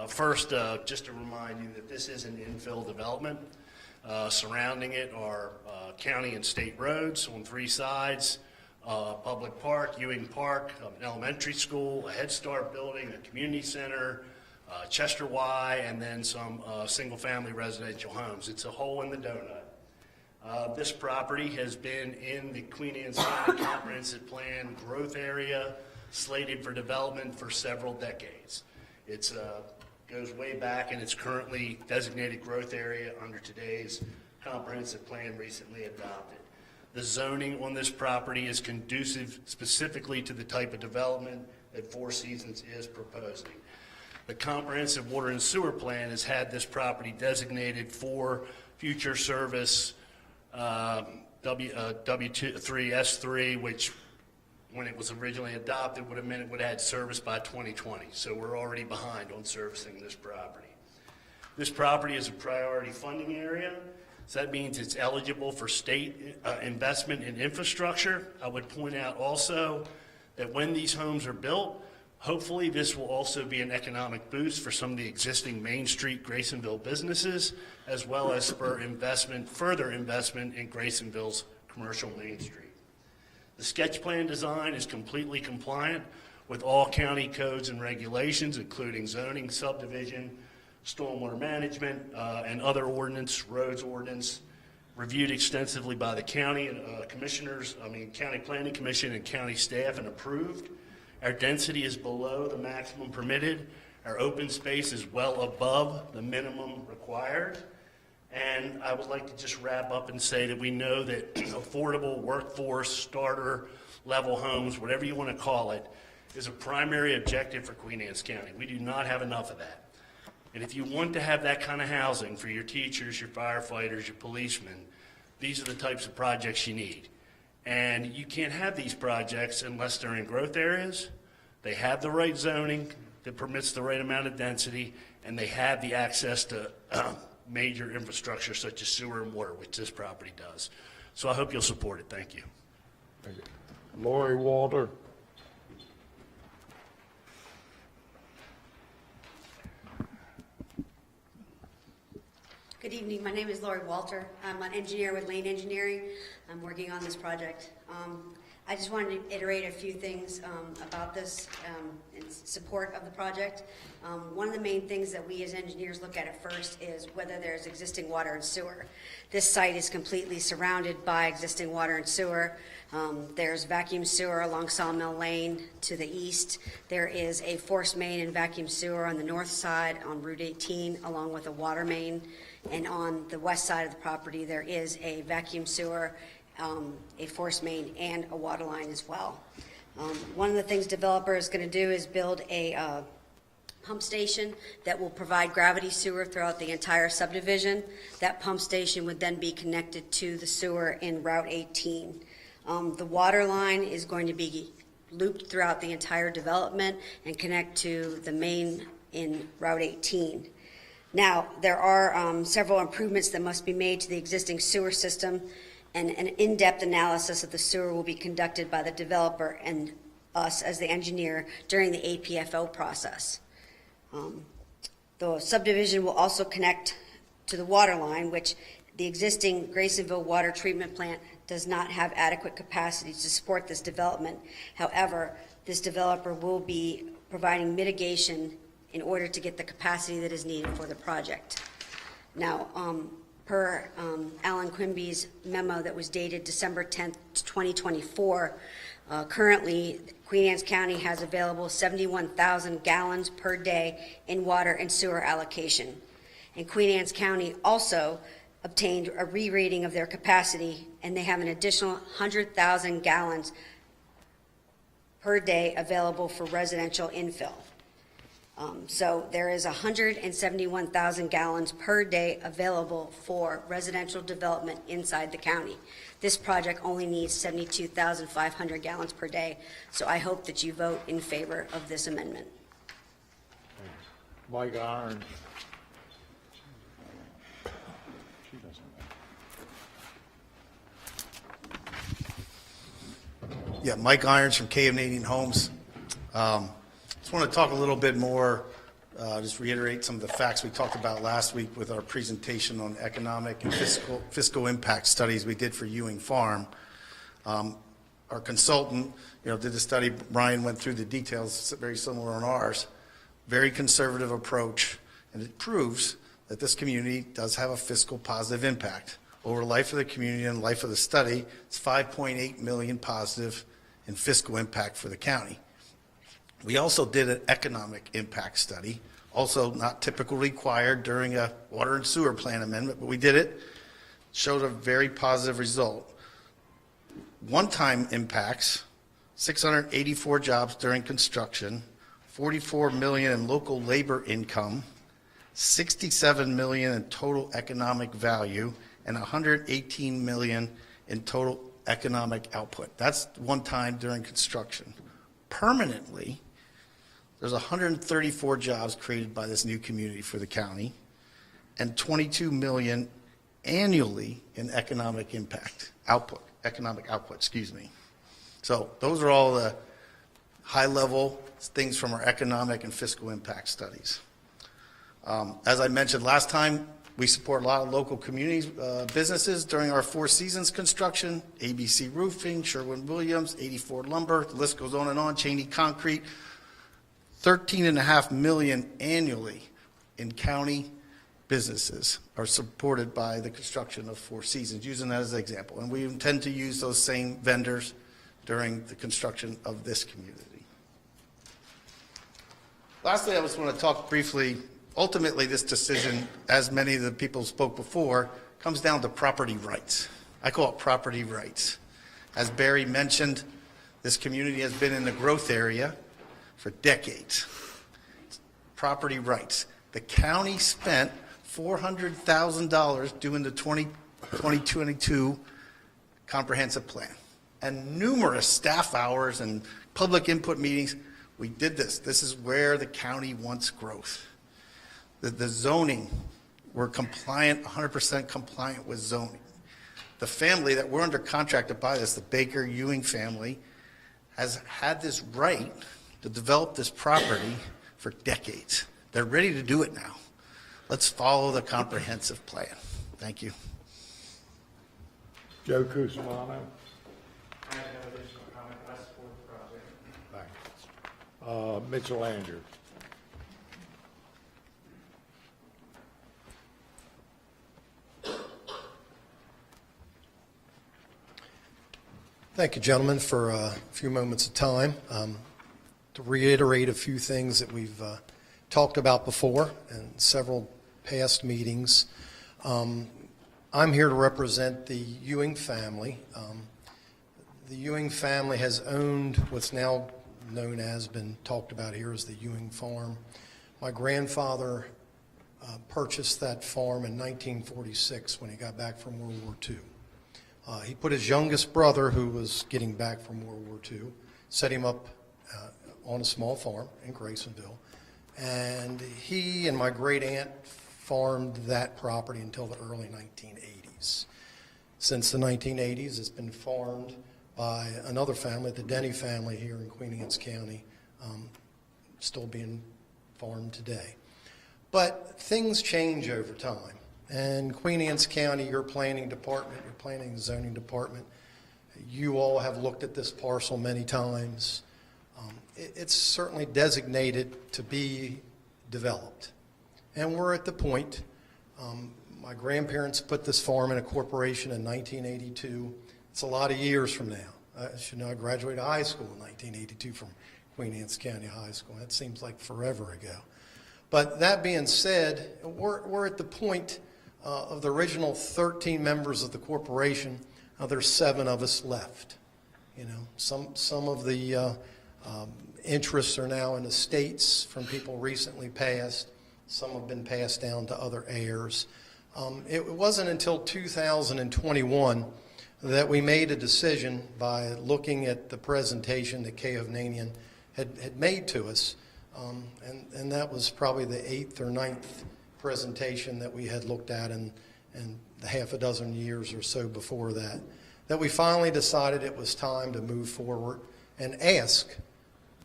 First, just to remind you that this is an infill development. Surrounding it are county and state roads on 3 sides, public park, Ewing Park, an elementary school, a Head Start building, a community center, Chester Y, and then some single-family residential homes. It's a hole in the donut. This property has been in the Queen Anne's County Comprehensive Plan growth area, slated for development for several decades. It goes way back, and it's currently designated growth area under today's comprehensive plan recently adopted. The zoning on this property is conducive specifically to the type of development that Four Seasons is proposing. The comprehensive water and sewer plan has had this property designated for future service W3S3, which when it was originally adopted would have meant it would have had service by 2020. So we're already behind on servicing this property. This property is a priority funding area. So that means it's eligible for state investment in infrastructure. I would point out also that when these homes are built, hopefully this will also be an economic boost for some of the existing Main Street Graysonville businesses, as well as spur investment, further investment in Graysonville's commercial Main Street. The sketch plan design is completely compliant with all county codes and regulations, including zoning, subdivision, stormwater management, and other ordinance, roads ordinance, reviewed extensively by the county commissioners, County Planning Commission and county staff, and approved. Our density is below the maximum permitted. Our open space is well above the minimum required. And I would like to just wrap up and say that we know that affordable workforce starter level homes, whatever you want to call it, is a primary objective for Queen Anne's County. We do not have enough of that. And if you want to have that kind of housing for your teachers, your firefighters, your policemen, these are the types of projects you need. And you can't have these projects unless they're in growth areas, they have the right zoning that permits the right amount of density, and they have the access to major infrastructure such as sewer and water, which this property does. So I hope you'll support it. Thank you. Thank you. Lori Walter. Good evening. My name is Lori Walter. I'm an engineer with Lane Engineering. I'm working on this project. I just wanted to iterate a few things about this in support of the project. One of the main things that we as engineers look at first is whether there's existing water and sewer. This site is completely surrounded by existing water and sewer. There's vacuum sewer along Sawmill Lane to the east. There is a force main and vacuum sewer on the north side on Route 18, along with a water main. And on the west side of the property, there is a vacuum sewer, a force main, and a water line as well. One of the things developer is going to do is build a pump station that will provide gravity sewer throughout the entire subdivision. That pump station would then be connected to the sewer in Route 18. The water line is going to be looped throughout the entire development and connect to the main in Route 18. Now, there are several improvements that must be made to the existing sewer system, and an in-depth analysis of the sewer will be conducted by the developer and us as the engineer during the APFO process. The subdivision will also connect to the water line, which the existing Graysonville water treatment plant does not have adequate capacity to support this development. However, this developer will be providing mitigation in order to get the capacity that is needed for the project. Now, per Alan Quimby's memo that was dated December 10th, 2024, currently Queen Anne's County has available 71,000 gallons per day in water and sewer allocation. And Queen Anne's County also obtained a re-rating of their capacity, and they have an additional 100,000 gallons per day available for residential infill. So there is 171,000 gallons per day available for residential development inside the county. This project only needs 72,500 gallons per day, so I hope that you vote in favor of this amendment. Mike Irons. Yeah, Mike Irons from Canadian Homes. Just want to talk a little bit more, just reiterate some of the facts we talked about last week with our presentation on economic and fiscal impact studies we did for Ewing Farm. Our consultant, did the study. Brian went through the details, very similar on ours. Very conservative approach, and it proves that this community does have a fiscal positive impact. Over the life of the community and life of the study, it's 5.8 million positive in fiscal impact for the county. We also did an economic impact study, also not typically required during a water and sewer plan amendment, but we did it, showed a very positive result. One-time impacts, 684 jobs during construction, 44 million in local labor income, 67 million in total economic value, and 118 million in total economic output. That's one time during construction. Permanently, there's 134 jobs created by this new community for the county and 22 million annually in economic output. So those are all the high-level things from our economic and fiscal impact studies. As I mentioned last time, we support a lot of local communities, businesses during our Four Seasons construction, ABC Roofing, Sherwin-Williams, 84 Lumber, the list goes on and on, Cheney Concrete, 13.5 million annually in county businesses are supported by the construction of Four Seasons, using that as an example. And we intend to use those same vendors during the construction of this community. Lastly, I just want to talk briefly. Ultimately, this decision, as many of the people spoke before, comes down to property rights. I call it property rights. As Barry mentioned, this community has been in the growth area for decades. Property rights. The county spent $400,000 doing the 2022 comprehensive plan and numerous staff hours and public input meetings. We did this. This is where the county wants growth. The zoning, we're compliant, 100% compliant with zoning. The family that we're under contract to buy this, the Baker Ewing family, has had this right to develop this property for decades. They're ready to do it now. Let's follow the comprehensive plan. Thank you. Joe Cusumano. I have no additional comment. I support the project. Thanks. Mitchell Andrews. Thank you, gentlemen, for a few moments of time. To reiterate a few things that we've talked about before in several past meetings, I'm here to represent the Ewing family. The Ewing family has owned what's now known as, been talked about here as the Ewing Farm. My grandfather purchased that farm in 1946 when he got back from World War II. He put his youngest brother, who was getting back from World War II, set him up on a small farm in Graysonville. And he and my great aunt farmed that property until the early 1980s. Since the 1980s, it's been farmed by another family, the Denny family here in Queen Anne's County, still being farmed today. But things change over time. And Queen Anne's County, your planning department, your planning and zoning department, you all have looked at this parcel many times. It's certainly designated to be developed. And we're at the point, my grandparents put this farm in a corporation in 1982. It's a lot of years from now. I should know I graduated high school in 1982 from Queen Anne's County High School. That seems like forever ago. But that being said, we're at the point of the original 13 members of the corporation. There's 7 of us left. You know, some of the interests are now in estates from people recently passed. Some have been passed down to other heirs. It wasn't until 2021 that we made a decision by looking at the presentation that Kay Hovnanian had made to us. And that was probably the 8th or 9th presentation that we had looked at in the half a dozen years or so before that, that we finally decided it was time to move forward and ask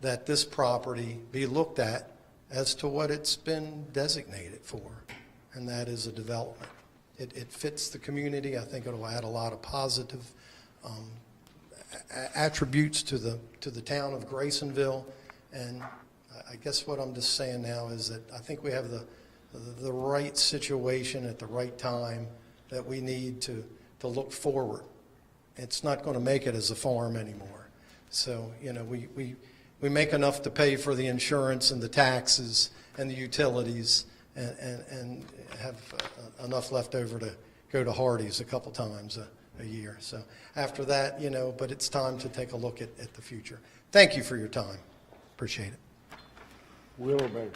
that this property be looked at as to what it's been designated for, and that is a development. It fits the community. I think it'll add a lot of positive attributes to the town of Graysonville. And I guess what I'm just saying now is that I think we have the right situation at the right time that we need to look forward. It's not going to make it as a farm anymore. So, you know, we make enough to pay for the insurance and the taxes and the utilities and have enough left over to go to Hardee's a couple times a year. So after that, you know, but it's time to take a look at the future. Thank you for your time. Appreciate it. Wheelermaker.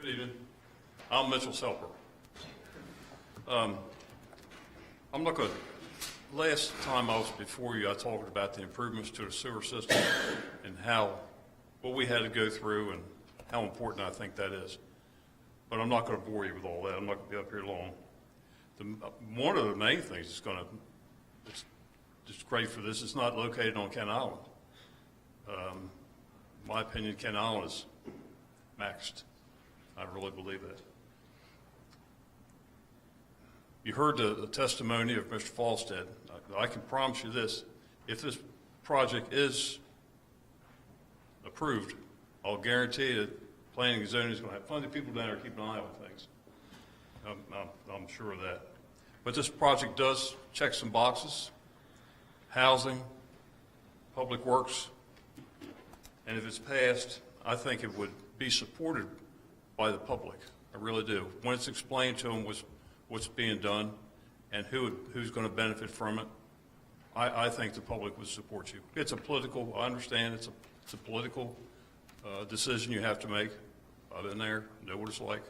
Good evening. I'm Mitchell Selper. I'm not going to, last time I was before you, I talked about the improvements to the sewer system and what we had to go through and how important I think that is. But I'm not going to bore you with all that. I'm not going to be up here long. One of the main things that's going to, it's great for this, it's not located on Kent Island. In my opinion, Kent Island is maxed. I really believe that. You heard the testimony of Mr. Falstad. I can promise you this, if this project is approved, I'll guarantee that planning and zoning is going to have plenty of people down there keeping an eye on things. I'm sure of that. But this project does check some boxes: housing, public works, and if it's passed, I think it would be supported by the public. I really do. When it's explained to them what's being done and who's going to benefit from it, I think the public would support you. It's a political, I understand it's a political decision you have to make. I've been there, know what it's like.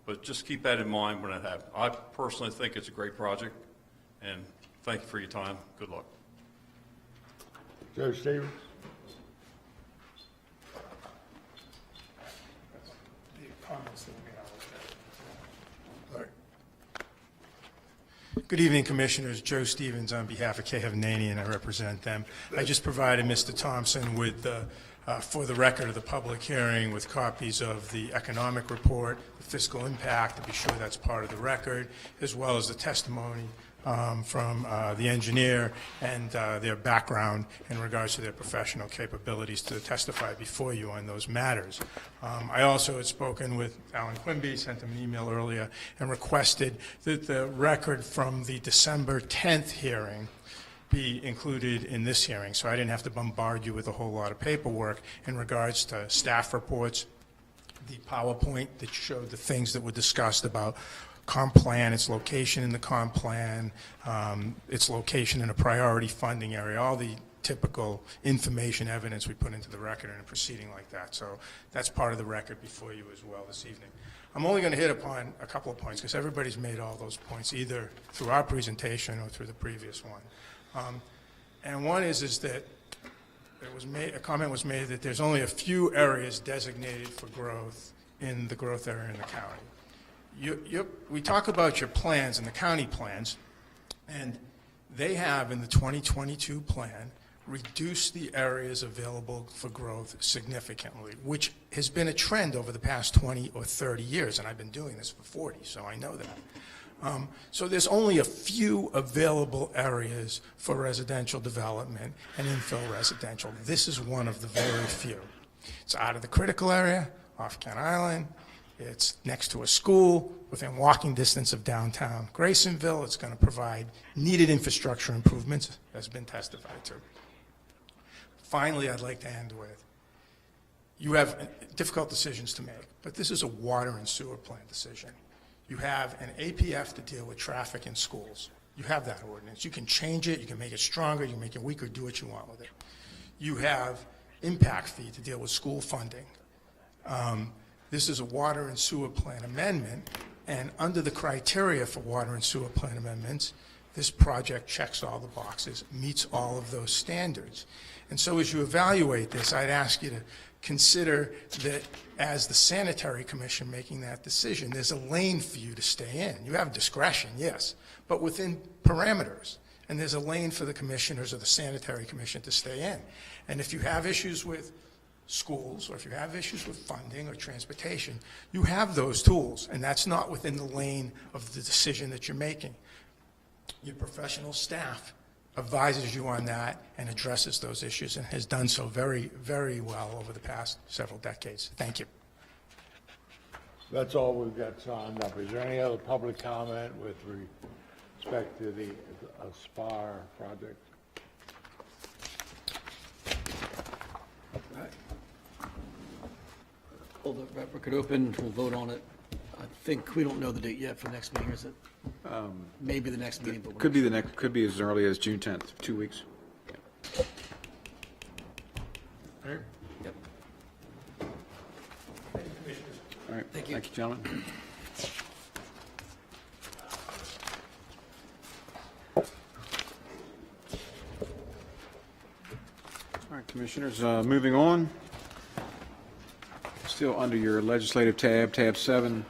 But just keep that in mind when it happens. I personally think it's a great project, and thank you for your time. Good luck. Joe Stevens. Good evening, Commissioners. Joe Stevens on behalf of Kay Hovnanian, and I represent them. I just provided Mr. Thompson with, for the record of the public hearing, with copies of the economic report, the fiscal impact, to be sure that's part of the record, as well as the testimony from the engineer and their background in regards to their professional capabilities to testify before you on those matters. I also had spoken with Alan Quimby, sent him an email earlier, and requested that the record from the December 10th hearing be included in this hearing, so I didn't have to bombard you with a whole lot of paperwork in regards to staff reports, the PowerPoint that showed the things that were discussed about comp plan, its location in the comp plan, its location in a priority funding area, all the typical information evidence we put into the record in a proceeding like that. So that's part of the record before you as well this evening. I'm only going to hit upon a couple of points because everybody's made all those points either through our presentation or through the previous one. And one is that a comment was made that there's only a few areas designated for growth in the growth area in the county. We talk about your plans and the county plans, and they have in the 2022 plan reduced the areas available for growth significantly, which has been a trend over the past 20 or 30 years, and I've been doing this for 40, so I know that. So there's only a few available areas for residential development and infill residential. This is one of the very few. It's out of the critical area, off Kent Island. It's next to a school, within walking distance of downtown Graysonville. It's going to provide needed infrastructure improvements, as been testified to. Finally, I'd like to end with, you have difficult decisions to make, but this is a water and sewer plant decision. You have an APF to deal with traffic in schools. You have that ordinance. You can change it, you can make it stronger, you can make it weaker, do what you want with it. You have impact fee to deal with school funding. This is a water and sewer plan amendment, and under the criteria for water and sewer plan amendments, this project checks all the boxes, meets all of those standards. And so as you evaluate this, I'd ask you to consider that as the sanitary commission making that decision, there's a lane for you to stay in. You have discretion, yes, but within parameters. And there's a lane for the commissioners or the sanitary commission to stay in. And if you have issues with schools, or if you have issues with funding or transportation, you have those tools, and that's not within the lane of the decision that you're making. Your professional staff advises you on that and addresses those issues and has done so very, very well over the past several decades. Thank you. That's all we've got signed up. Is there any other public comment with respect to the Aspire project? Hold the record open, we'll vote on it. I think, we don't know the date yet for the next meeting, is it? Maybe the next meeting, but Could be the next, could be as early as June 10th, 2 weeks. Yep. All right, Thank you. thank you, gentlemen. All right, Commissioners, moving on. Still under your legislative tab, tab 7.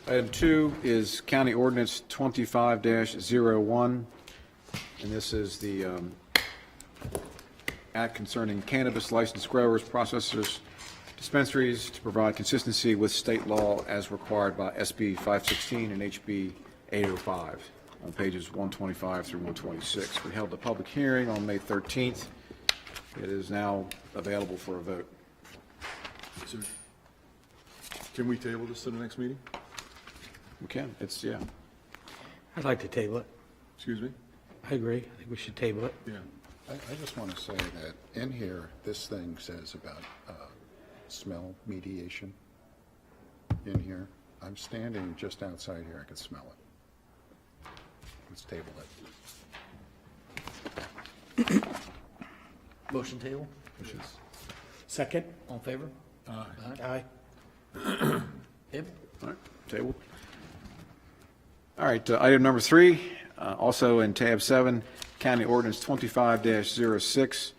Item 2 is County Ordinance 25-01, and this is the act concerning cannabis licensed growers, processors, dispensaries to provide consistency with state law as required by SB 516 and HB 805 on pages 125 through 126. We held a public hearing on May 13th. It is now available for a vote. Sir, can we table this to the next meeting? We can. It's, yeah. I'd like to table it. Excuse me? I agree. I think we should table it. Yeah. I just want to say that in here, this thing says about smell mediation in here. I'm standing just outside here. I can smell it. Let's table it. Motion table? Second? All in favor? Aye. Him? All right, table. All right, item number 3, also in tab 7, County Ordinance 25-06,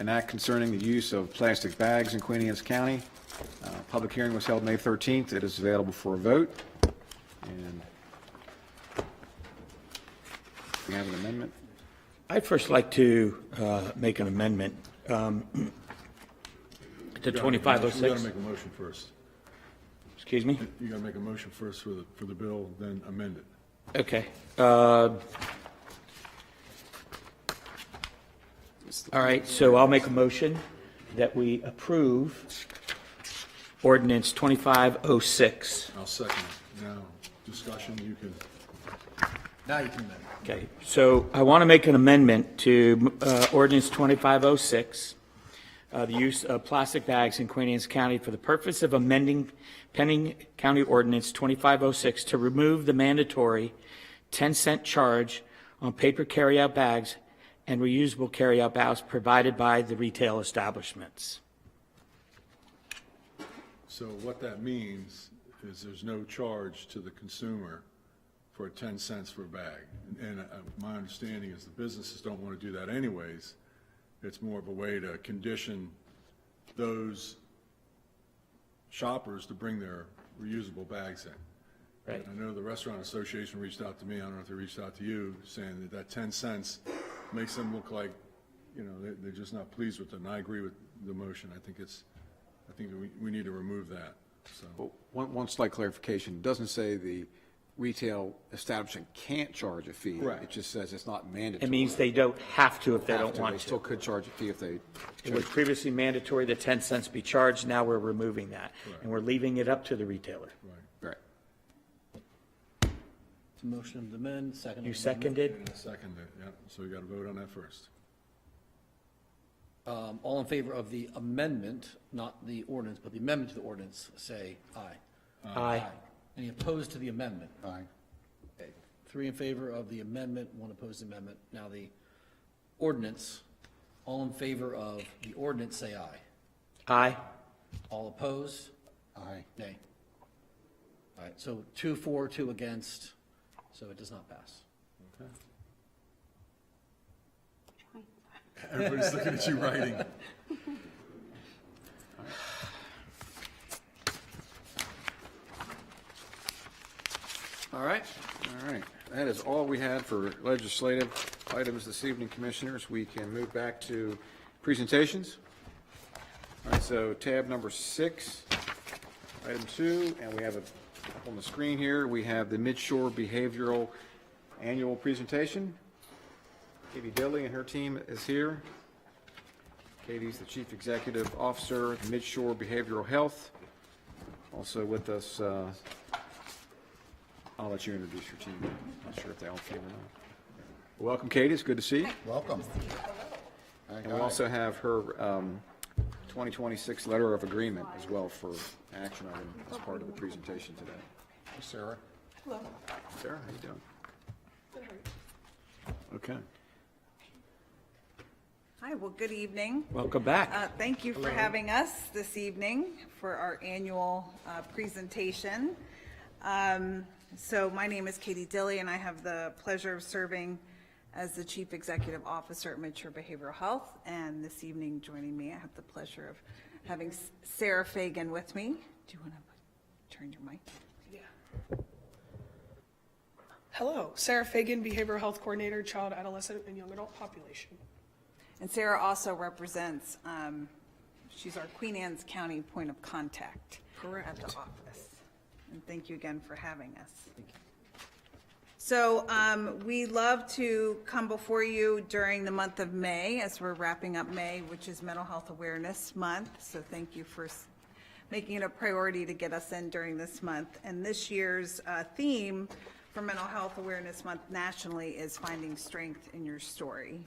an act concerning the use of plastic bags in Queen Anne's County. Public hearing was held May 13th. It is available for a vote. And we have an amendment. I'd first like to make an amendment to We 2506. got to make a motion first. Excuse me? You got to make a motion first for the bill, then amend it. Okay. All right, so I'll make a motion that we approve ordinance 2506. I'll second it. Now, discussion, you can. Now you can amend. Okay, so I want to make an amendment to ordinance 2506, the use of plastic bags in Queen Anne's County for the purpose of amending pending County Ordinance 2506 to remove the mandatory 10-cent charge on paper carryout bags and reusable carryout bags provided by the retail establishments. So what that means is there's no charge to the consumer for 10 cents for a bag. And my understanding is the businesses don't want to do that anyways. It's more of a way to condition those shoppers to bring their reusable bags in. Right. I know the Restaurant Association reached out to me, I don't know if they reached out to you, saying that 10 cents makes them look like, you know, they're just not pleased with it, and I agree with the motion. I think we need to remove that, so. Well, one slight clarification, it doesn't say the retail establishment can't charge a fee. Correct. It just says it's not mandatory. It means they don't have to if they don't want They to. still could charge a fee if they It was previously mandatory that 10 cents be charged. Now we're removing that, and we're leaving it up to the retailer. Right. It's a motion to amend, second. You seconded? Second, yeah, so we got to vote on that first. All in favor of the amendment, not the ordinance, but the amendment to the ordinance, say aye. Aye. Any opposed to the amendment? Aye. Okay. 3 in favor of the amendment, 1 opposed to the amendment. Now the ordinance, all in favor of the ordinance, say aye. Aye. All opposed? Aye. Nay. All right, so 2 for, 2 against, so it does not pass. Okay. Everybody's looking at you writing. All right. All right, that is all we had for legislative items this evening, Commissioners. We can move back to presentations. All right, so tab number 6, item 2, and we have it up on the screen here. We have the Midshore Behavioral Annual Presentation. Katie Dilley and her team is here. Katie's the Chief Executive Officer, Midshore Behavioral Health. Also with us, I'll let you introduce your team. I'm not sure if they all came or not. Welcome, Katie. It's good to see you. Welcome. And we'll also have her 2026 letter of agreement as well for action item as part of the presentation today. Hey, Sarah. Hello. Sarah, how you doing? Good, how are you? Okay. Hi, well, good evening. Welcome back. Thank you for having us this evening for our annual presentation. So my name is Katie Dilley, and I have the pleasure of serving as the Chief Executive Officer at Midshore Behavioral Health. And this evening, joining me, I have the pleasure of having Sarah Fagan with me. Do you want to turn your mic? Yeah. Hello, Sarah Fagan, Behavioral Health Coordinator, Child, Adolescent, and Young Adult Population. And Sarah also represents, she's our Queen Anne's County point of contact. Correct. At the office. And thank you again for having us. So we love to come before you during the month of May as we're wrapping up May, which is Mental Health Awareness Month. So thank you for making it a priority to get us in during this month. And this year's theme for Mental Health Awareness Month nationally is Finding Strength in Your Story.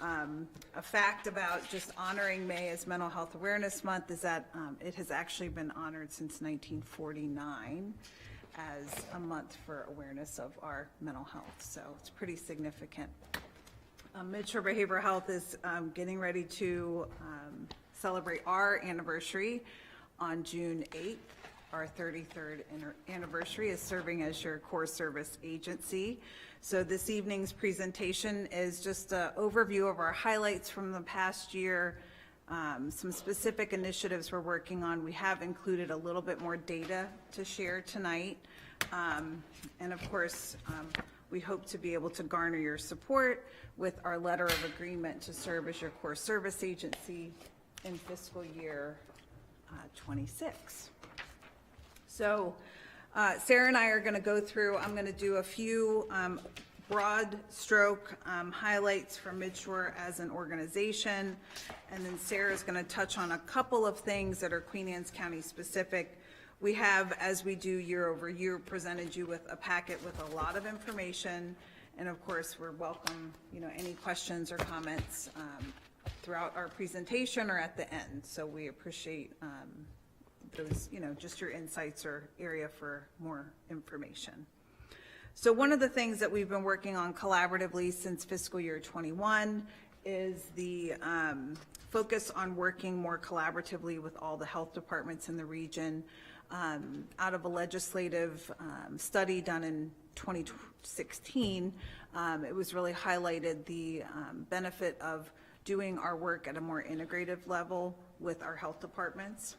A fact about just honoring May as Mental Health Awareness Month is that it has actually been honored since 1949 as a month for awareness of our mental health. So it's pretty significant. Midshore Behavioral Health is getting ready to celebrate our anniversary on June 8th. Our 33rd anniversary is serving as your core service agency. So this evening's presentation is just an overview of our highlights from the past year, some specific initiatives we're working on. We have included a little bit more data to share tonight. And of course, we hope to be able to garner your support with our letter of agreement to serve as your core service agency in fiscal year 26. So Sarah and I are going to go through, I'm going to do a few broad stroke highlights from Midshore as an organization, and then Sarah's going to touch on a couple of things that are Queen Anne's County specific. We have, as we do year over year, presented you with a packet with a lot of information, and of course we're welcome, any questions or comments throughout our presentation or at the end. So we appreciate those, just your insights or area for more information. So one of the things that we've been working on collaboratively since fiscal year 21 is the focus on working more collaboratively with all the health departments in the region. Out of a legislative study done in 2016, it was really highlighted the benefit of doing our work at a more integrative level with our health departments.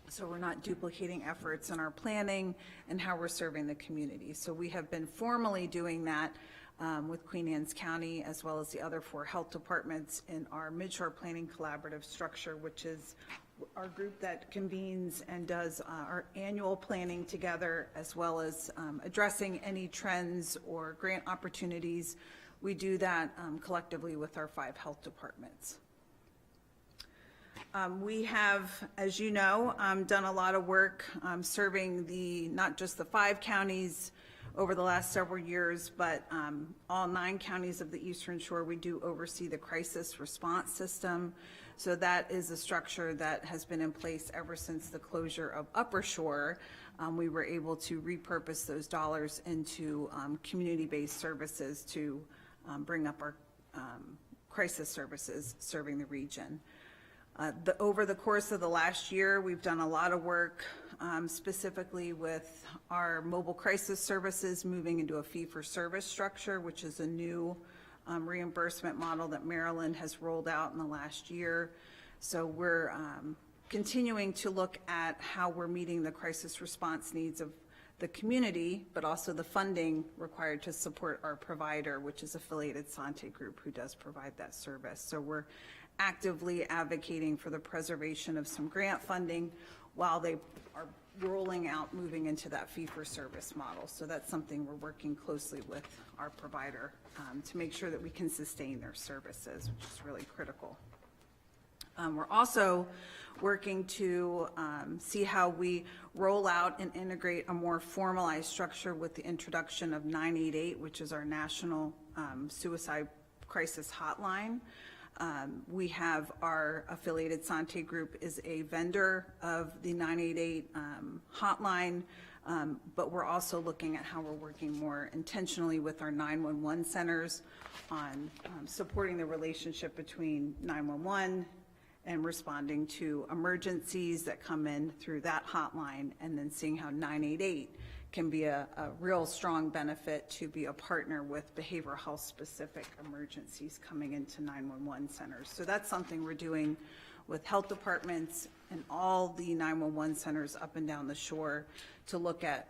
So we're not duplicating efforts in our planning and how we're serving the community. So we have been formally doing that with Queen Anne's County as well as the other 4 health departments in our Midshore Planning Collaborative structure, which is our group that convenes and does our annual planning together, as well as addressing any trends or grant opportunities. We do that collectively with our 5 health departments. We have, as you know, done a lot of work serving not just the 5 counties over the last several years, but all 9 counties of the Eastern Shore. We do oversee the crisis response system. So that is a structure that has been in place ever since the closure of Upper Shore. We were able to repurpose those dollars into community-based services to bring up our crisis services serving the region. Over the course of the last year, we've done a lot of work specifically with our mobile crisis services moving into a fee-for-service structure, which is a new reimbursement model that Maryland has rolled out in the last year. So we're continuing to look at how we're meeting the crisis response needs of the community, but also the funding required to support our provider, which is Affiliated Sante Group, who does provide that service. So we're actively advocating for the preservation of some grant funding while they are rolling out, moving into that fee-for-service model. So that's something we're working closely with our provider to make sure that we can sustain their services, which is really critical. We're also working to see how we roll out and integrate a more formalized structure with the introduction of 988, which is our national suicide crisis hotline. We have our Affiliated Sante Group is a vendor of the 988 hotline, but we're also looking at how we're working more intentionally with our 911 centers on supporting the relationship between 911 and responding to emergencies that come in through that hotline, and then seeing how 988 can be a real strong benefit to be a partner with behavioral health specific emergencies coming into 911 centers. So that's something we're doing with health departments and all the 911 centers up and down the shore to look at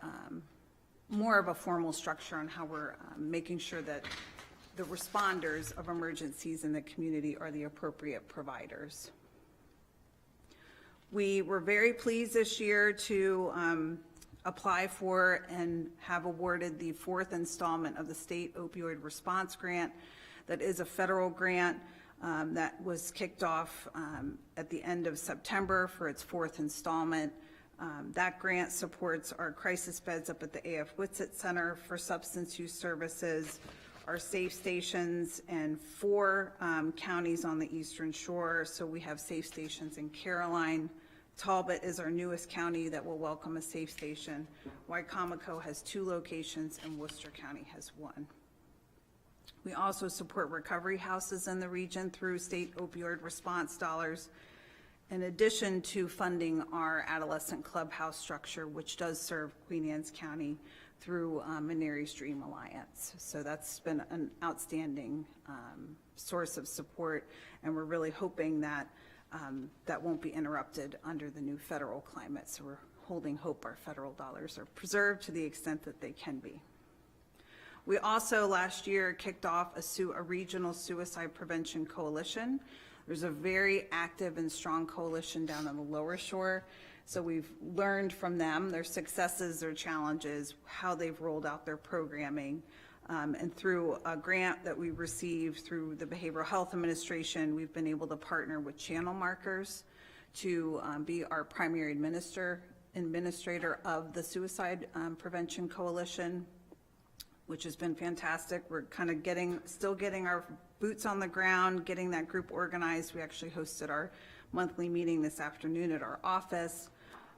more of a formal structure on how we're making sure that the responders of emergencies in the community are the appropriate providers. We were very pleased this year to apply for and have awarded the 4th installment of the State Opioid Response Grant. That is a federal grant that was kicked off at the end of September for its 4th installment. That grant supports our crisis beds up at the A.F. Whitsett Center for Substance Use Services, our safe stations in 4 counties on the Eastern Shore. So we have safe stations in Caroline. Talbot is our newest county that will welcome a safe station. Wicomico has 2 locations and Worcester County has 1. We also support recovery houses in the region through state opioid response dollars, in addition to funding our adolescent clubhouse structure, which does serve Queen Anne's County through Manery's Dream Alliance. So that's been an outstanding source of support, and we're really hoping that that won't be interrupted under the new federal climate. So we're holding hope our federal dollars are preserved to the extent that they can be. We also last year kicked off a regional suicide prevention coalition. There's a very active and strong coalition down on the lower shore. So we've learned from them, their successes, their challenges, how they've rolled out their programming. And through a grant that we received through the Behavioral Health Administration, we've been able to partner with Channel Markers to be our primary administrator of the Suicide Prevention Coalition, which has been fantastic. We're kind of still getting our boots on the ground, getting that group organized. We actually hosted our monthly meeting this afternoon at our office.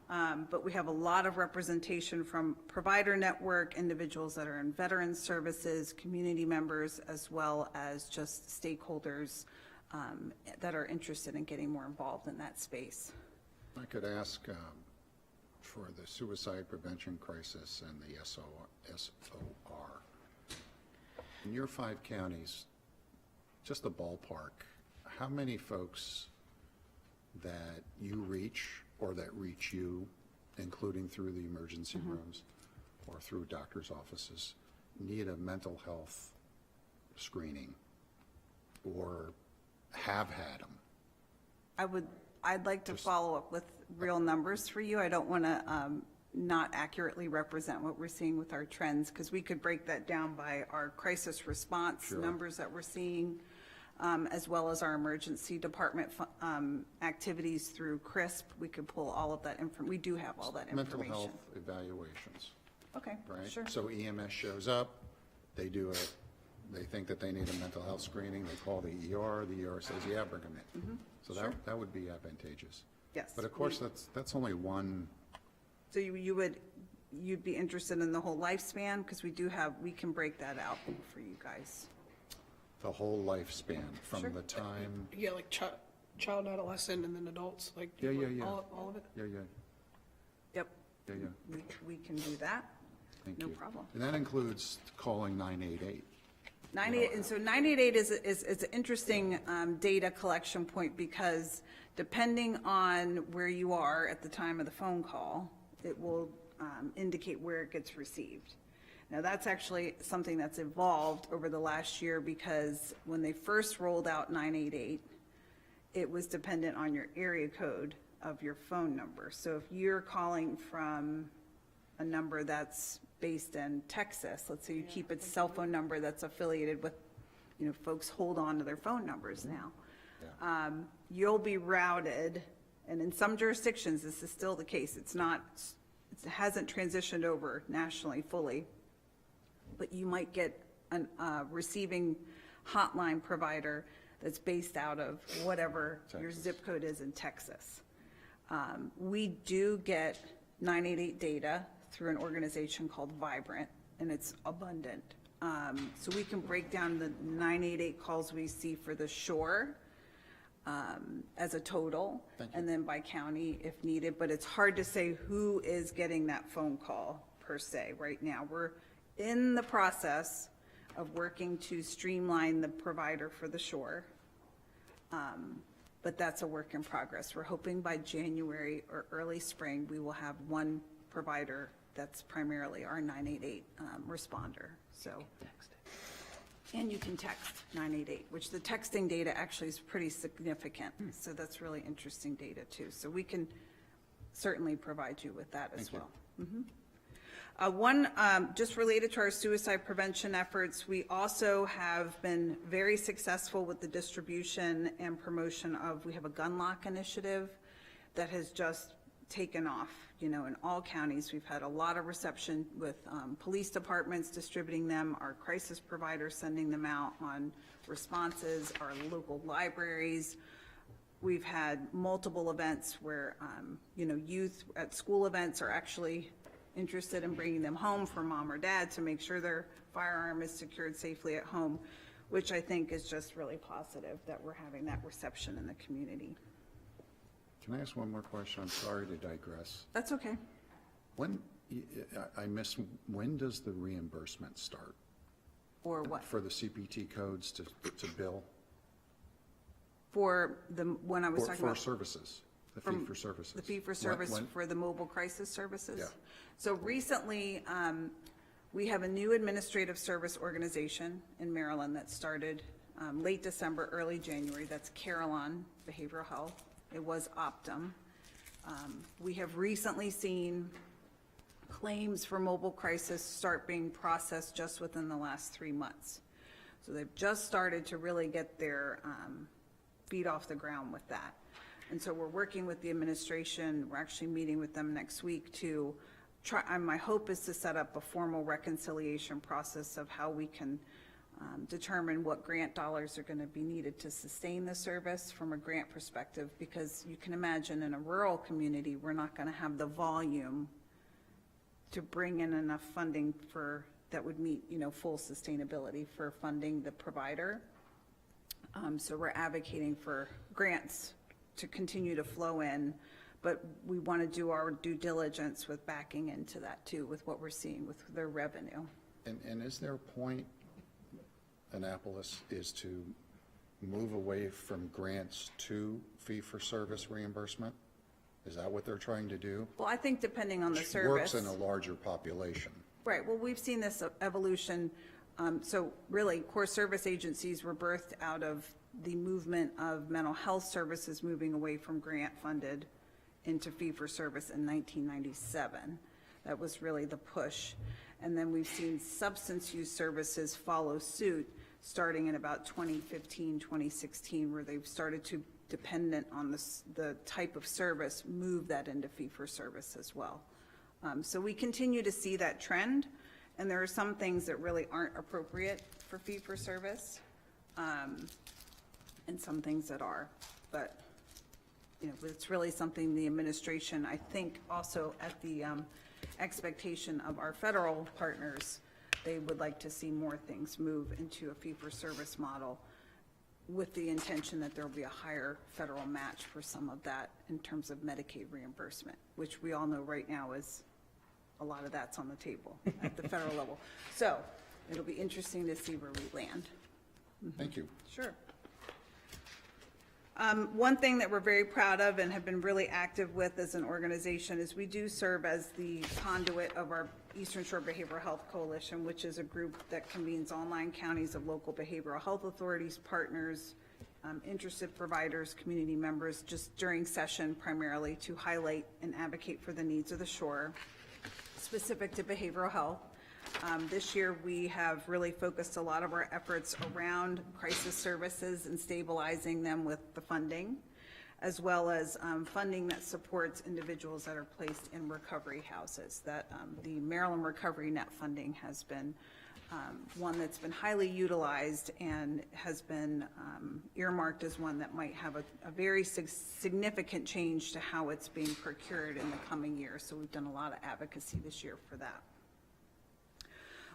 But we have a lot of representation from provider network, individuals that are in veterans services, community members, as well as just stakeholders that are interested in getting more involved in that space. I could ask for the suicide prevention crisis and the SOR. In your 5 counties, just a ballpark, how many folks that you reach or that reach you, including through the emergency rooms or through doctors' offices, need a mental health screening or have had them? I'd like to follow up with real numbers for you. I don't want to not accurately represent what we're seeing with our trends, because we could break that down by our crisis response numbers that we're seeing, as well as our emergency department activities through CRISP. We could pull all of that information. We do have all that information. Mental health evaluations. Okay, right? sure. So EMS shows up, they do it, they think that they need a mental health screening, they call the ER says, yeah, bring them in. So that would be advantageous. Yes. But of course, that's only one. So you'd be interested in the whole lifespan, because we can break that out for you guys. The whole lifespan from the time. Yeah, like child, adolescent, and then adults, like Yeah. all of it? Yeah. Yep. Yeah. We can do that. Thank No you. problem. And that includes calling 988. 98, and so 988 is an interesting data collection point, because depending on where you are at the time of the phone call, it will indicate where it gets received. Now, that's actually something that's evolved over the last year, because when they first rolled out 988, it was dependent on your area code of your phone number. So if you're calling from a number that's based in Texas, let's say you keep a cell phone number that's affiliated with, folks hold on to their phone numbers now. You'll be routed, and in some jurisdictions, this is still the case. It hasn't transitioned over nationally fully, but you might get a receiving hotline provider that's based out of whatever your zip code is in Texas. We do get 988 data through an organization called Vibrant, and it's abundant. So we can break down the 988 calls we see for the shore as a total, and then by county if needed, but it's hard to say who is getting that phone call per se right now. We're in the process of working to streamline the provider for the shore, but that's a work in progress. We're hoping by January or early spring, we will have one provider that's primarily our 988 responder. So, and you can text 988, which the texting data actually is pretty significant. So that's really interesting data too. So we can certainly provide you with that as well. One, just related to our suicide prevention efforts, we also have been very successful with the distribution and promotion of, we have a gun lock initiative that has just taken off, in all counties. We've had a lot of reception with police departments distributing them, our crisis providers sending them out on responses, our local libraries. We've had multiple events where, youth at school events are actually interested in bringing them home for mom or dad to make sure their firearm is secured safely at home, which I think is just really positive that we're having that reception in the community. Can I ask one more question? I'm sorry to digress. That's okay. I missed, when does the reimbursement start? For what? For the CPT codes to bill? For when I was talking about. For services, the fee for services. The fee for service for the mobile crisis services? Yeah. So recently, we have a new administrative service organization in Maryland that started late December, early January. That's Carillon Behavioral Health. It was Optum. We have recently seen claims for mobile crisis start being processed just within the last 3 months. So they've just started to really get their feet off the ground with that. And so we're working with the administration. We're actually meeting with them next week to try, my hope is to set up a formal reconciliation process of how we can determine what grant dollars are going to be needed to sustain the service from a grant perspective, because you can imagine in a rural community, we're not going to have the volume to bring in enough funding that would meet, full sustainability for funding the provider. So we're advocating for grants to continue to flow in, but we want to do our due diligence with backing into that too, with what we're seeing with their revenue. And is their point, Annapolis, is to move away from grants to fee-for-service reimbursement? Is that what they're trying to do? Well, I think depending on the Which service. works in a larger population. Right, well, we've seen this evolution. So really, core service agencies were birthed out of the movement of mental health services moving away from grant-funded into fee-for-service in 1997. That was really the push. And then we've seen substance use services follow suit starting in about 2015, 2016, where they've started to, dependent on the type of service, move that into fee-for-service as well. So we continue to see that trend, and there are some things that really aren't appropriate for fee-for-service, and some things that are. But, it's really something the administration, I think, also at the expectation of our federal partners, they would like to see more things move into a fee-for-service model with the intention that there will be a higher federal match for some of that in terms of Medicaid reimbursement, which we all know right now is a lot of that's on the table at the federal level. So it'll be interesting to see where we land. Thank you. Sure. One thing that we're very proud of and have been really active with as an organization is we do serve as the conduit of our Eastern Shore Behavioral Health Coalition, which is a group that convenes online counties of local behavioral health authorities, partners, interested providers, community members, just during session primarily to highlight and advocate for the needs of the shore, specific to behavioral health. This year, we have really focused a lot of our efforts around crisis services and stabilizing them with the funding, as well as funding that supports individuals that are placed in recovery houses. That the Maryland Recovery Net funding has been one that's been highly utilized and has been earmarked as one that might have a very significant change to how it's being procured in the coming year. So we've done a lot of advocacy this year for that.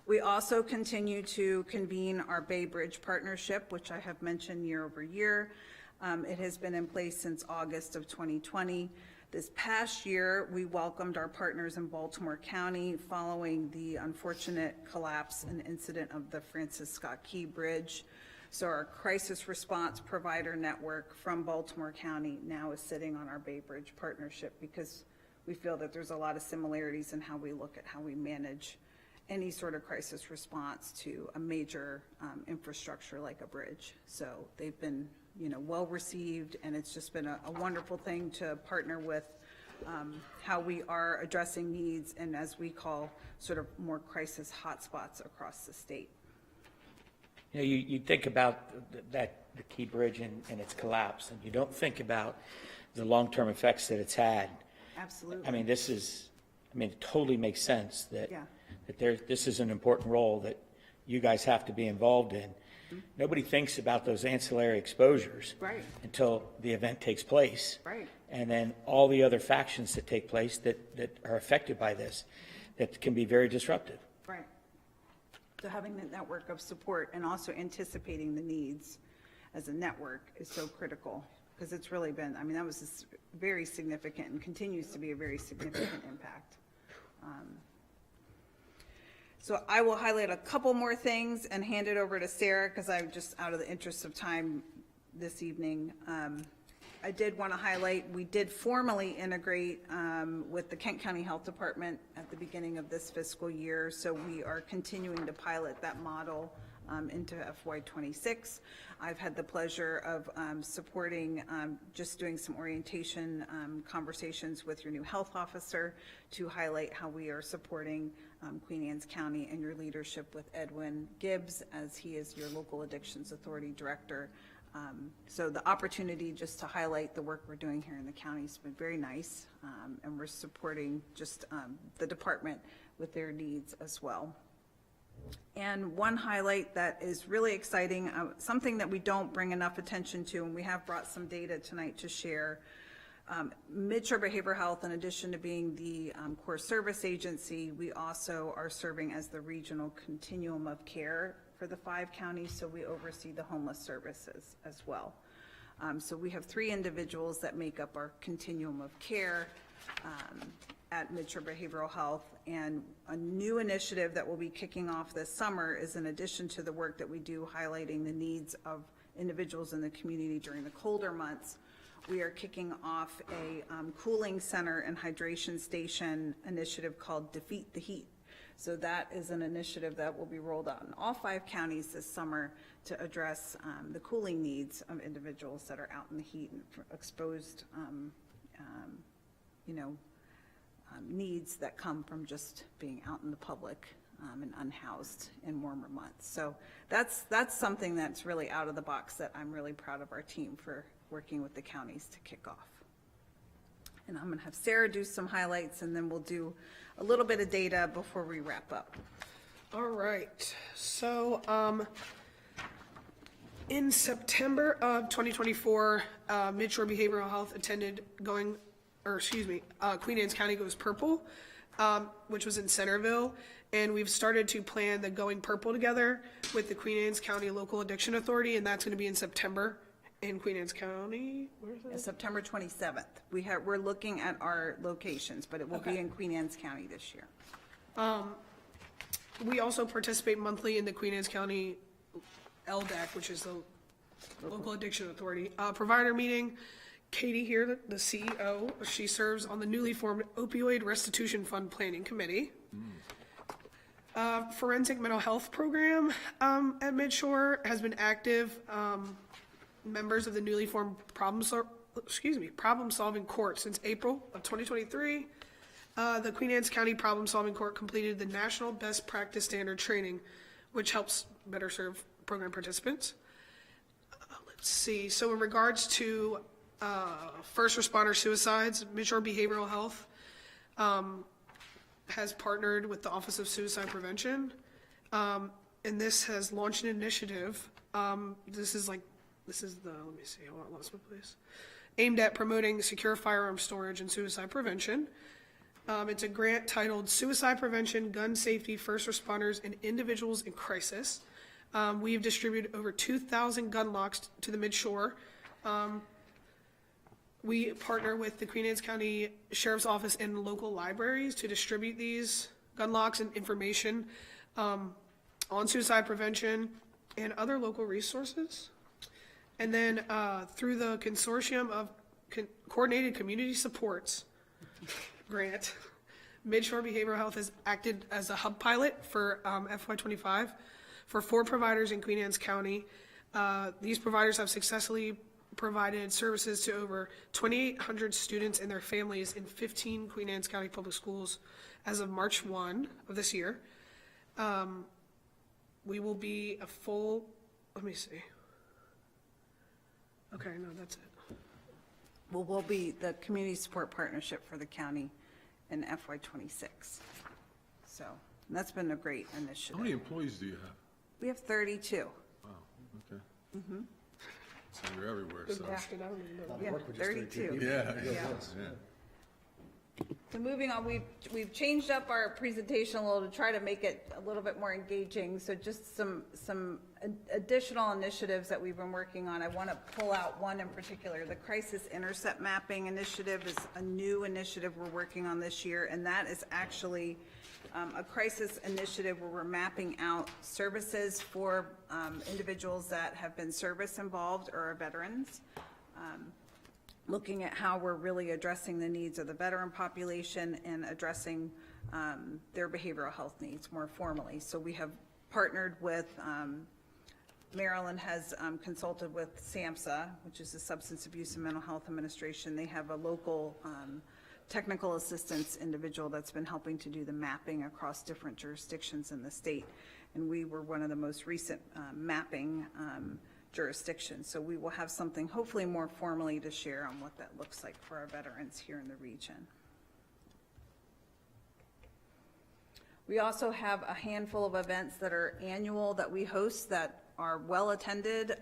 We also continue to convene our Bay Bridge Partnership, which I have mentioned year over year. It has been in place since August of 2020. This past year, we welcomed our partners in Baltimore County following the unfortunate collapse and incident of the Francis Scott Key Bridge. So our crisis response provider network from Baltimore County now is sitting on our Bay Bridge Partnership because we feel that there's a lot of similarities in how we look at how we manage any sort of crisis response to a major infrastructure like a bridge. So they've been, well received, and it's just been a wonderful thing to partner with how we are addressing needs and, as we call, sort of more crisis hotspots across the state. You think about the Key Bridge and its collapse, and you don't think about the long-term effects that it's had. Absolutely. I mean, it totally makes sense that, Yeah. this is an important role that you guys have to be involved in. Nobody thinks about those ancillary exposures Right. until the event takes place. Right. And then all the other factions that take place that are affected by this, that can be very disruptive. Right. So having that network of support and also anticipating the needs as a network is so critical, because it's really been, that was very significant and continues to be a very significant impact. So I will highlight a couple more things and hand it over to Sarah, because I'm just out of the interest of time this evening. I did want to highlight, we did formally integrate with the Kent County Health Department at the beginning of this fiscal year. So we are continuing to pilot that model into FY26. I've had the pleasure of supporting, just doing some orientation conversations with your new health officer to highlight how we are supporting Queen Anne's County and your leadership with Edwin Gibbs, as he is your local addictions authority director. So the opportunity just to highlight the work we're doing here in the county has been very nice, and we're supporting just the department with their needs as well. And one highlight that is really exciting, something that we don't bring enough attention to, and we have brought some data tonight to share. Midshore Behavioral Health, in addition to being the core service agency, we also are serving as the regional continuum of care for the 5 counties, so we oversee the homeless services as well. So we have 3 individuals that make up our continuum of care at Midshore Behavioral Health, and a new initiative that will be kicking off this summer is, in addition to the work that we do highlighting the needs of individuals in the community during the colder months, we are kicking off a cooling center and hydration station initiative called Defeat the Heat. So that is an initiative that will be rolled out in all 5 counties this summer to address the cooling needs of individuals that are out in the heat and exposed, needs that come from just being out in the public and unhoused in warmer months. So that's something that's really out of the box that I'm really proud of our team for working with the counties to kick off. And I'm gonna have Sarah do some highlights, and then we'll do a little bit of data before we wrap up. All right, so in September of 2024, Midshore Behavioral Health attended Queen Anne's County Goes Purple, which was in Centerville, and we've started to plan the Going Purple together with the Queen Anne's County Local Addiction Authority, and that's gonna be in September in Queen Anne's County. Where is it? September 27th. We're looking at our locations, but it will be in Queen Anne's County this year. We also participate monthly in the Queen Anne's County LDAC, which is the Local Addiction Authority, provider meeting. Katie here, the CEO, she serves on the newly formed Opioid Restitution Fund Planning Committee. Forensic mental health program at Midshore has been active. Members of the newly formed problem-solving court since April of 2023. The Queen Anne's County Problem-Solving Court completed the National Best Practice Standard Training, which helps better serve program participants. Let's see, so in regards to first responder suicides, Midshore Behavioral Health has partnered with the Office of Suicide Prevention, and this has launched an initiative. This is the, let me see, I lost my place. Aimed at promoting secure firearm storage and suicide prevention. It's a grant titled Suicide Prevention, Gun Safety, First Responders, and Individuals in Crisis. We've distributed over 2,000 gun locks to the Midshore. We partner with the Queen Anne's County Sheriff's Office and local libraries to distribute these gun locks and information on suicide prevention and other local resources. And then through the Consortium of Coordinated Community Supports grant, Midshore Behavioral Health has acted as a hub pilot for FY25 for 4 providers in Queen Anne's County. These providers have successfully provided services to over 2,800 students and their families in 15 Queen Anne's County public schools as of March 1 of this year. We will be a full, let me see. Okay, no, that's it. Well, we'll be the community support partnership for the county in FY26. So that's been a great initiative. How many employees do you have? We have 32. Wow, okay. So you're everywhere, so. Yeah, 32. Yeah. So moving on, we've changed up our presentation a little to try to make it a little bit more engaging. So just some additional initiatives that we've been working on. I want to pull out one in particular. The Crisis Intercept Mapping Initiative is a new initiative we're working on this year, and that is actually a crisis initiative where we're mapping out services for individuals that have been service involved or are veterans. Looking at how we're really addressing the needs of the veteran population and addressing their behavioral health needs more formally. So we have partnered with, Maryland has consulted with SAMHSA, which is the Substance Abuse and Mental Health Administration. They have a local technical assistance individual that's been helping to do the mapping across different jurisdictions in the state. And we were one of the most recent mapping jurisdictions. So we will have something hopefully more formally to share on what that looks like for our veterans here in the region. We also have a handful of events that are annual that we host that are well-attended.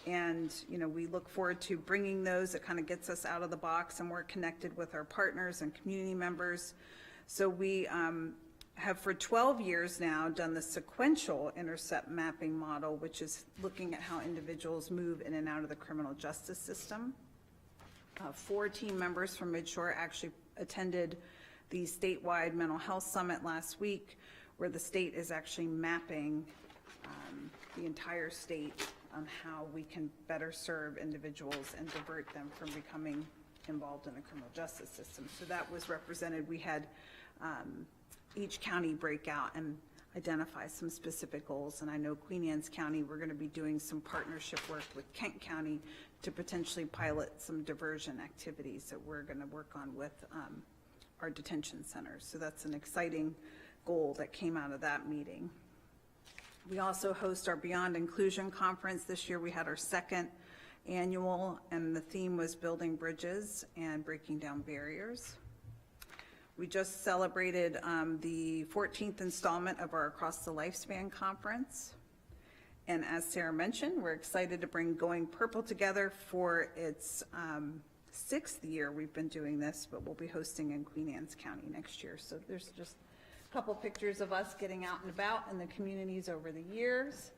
And, you know, we look forward to bringing those. It kind of gets us out of the box and we're connected with our partners and community members. So we have for 12 years now done the sequential intercept mapping model, which is looking at how individuals move in and out of the criminal justice system. 4 team members from Midshore actually attended the statewide mental health summit last week, where the state is actually mapping the entire state on how we can better serve individuals and divert them from becoming involved in the criminal justice system. So that was represented. We had each county break out and identify some specific goals. And I know Queen Anne's County, we're going to be doing some partnership work with Kent County to potentially pilot some diversion activities that we're going to work on with our detention centers. So that's an exciting goal that came out of that meeting. We also host our Beyond Inclusion Conference. This year we had our 2nd annual, and the theme was building bridges and breaking down barriers. We just celebrated the 14th installment of our Across the Lifespan Conference. And as Sarah mentioned, we're excited to bring Going Purple together for its 6th year we've been doing this, but we'll be hosting in Queen Anne's County next year. So there's just a couple pictures of us getting out and about in the communities over the years,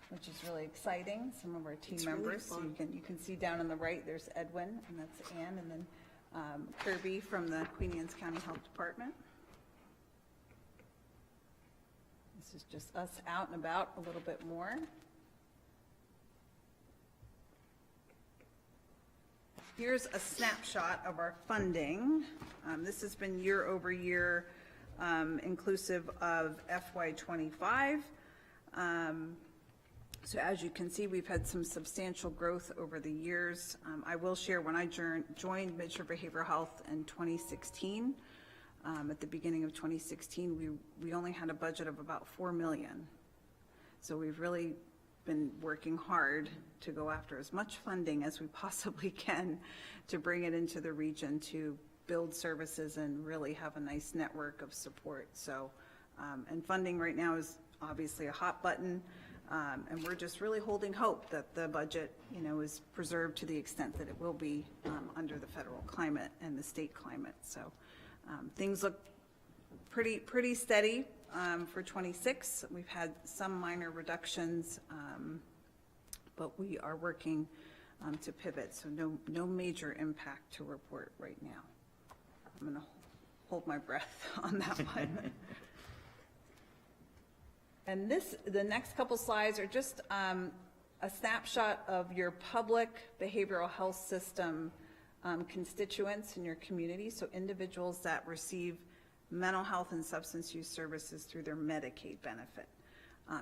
which is really exciting. Some of our team members, so you can see down on the right, there's Edwin, and that's Ann, and then Kirby from the Queen Anne's County Health Department. This is just us out and about a little bit more. Here's a snapshot of our funding. This has been year over year, inclusive of FY25. So as you can see, we've had some substantial growth over the years. I will share, when I joined Midshore Behavioral Health in 2016, at the beginning of 2016, we only had a budget of about $4 million. So we've really been working hard to go after as much funding as we possibly can to bring it into the region to build services and really have a nice network of support. So, and funding right now is obviously a hot button. And we're just really holding hope that the budget, you know, is preserved to the extent that it will be under the federal climate and the state climate. So things look pretty steady for 26. We've had some minor reductions, but we are working to pivot. So no major impact to report right now. I'm going to hold my breath on that one. And the next couple slides are just a snapshot of your public behavioral health system constituents in your community, so individuals that receive mental health and substance use services through their Medicaid benefit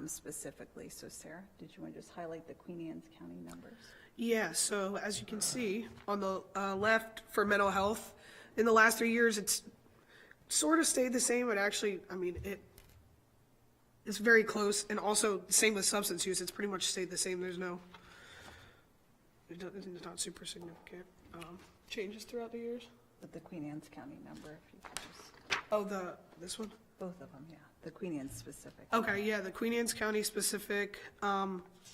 specifically. So Sarah, did you want to just highlight the Queen Anne's County numbers? Yeah, so as you can see on the left for mental health, in the last 3 years, it's sort of stayed the same, but actually, I mean, it's very close, and also same with substance use. It's pretty much stayed the same. There's it's not super significant changes throughout the years. But the Queen Anne's County number, if you could just. Oh, this one? Both of them, yeah. The Queen Anne's specific. Okay, yeah, the Queen Anne's County specific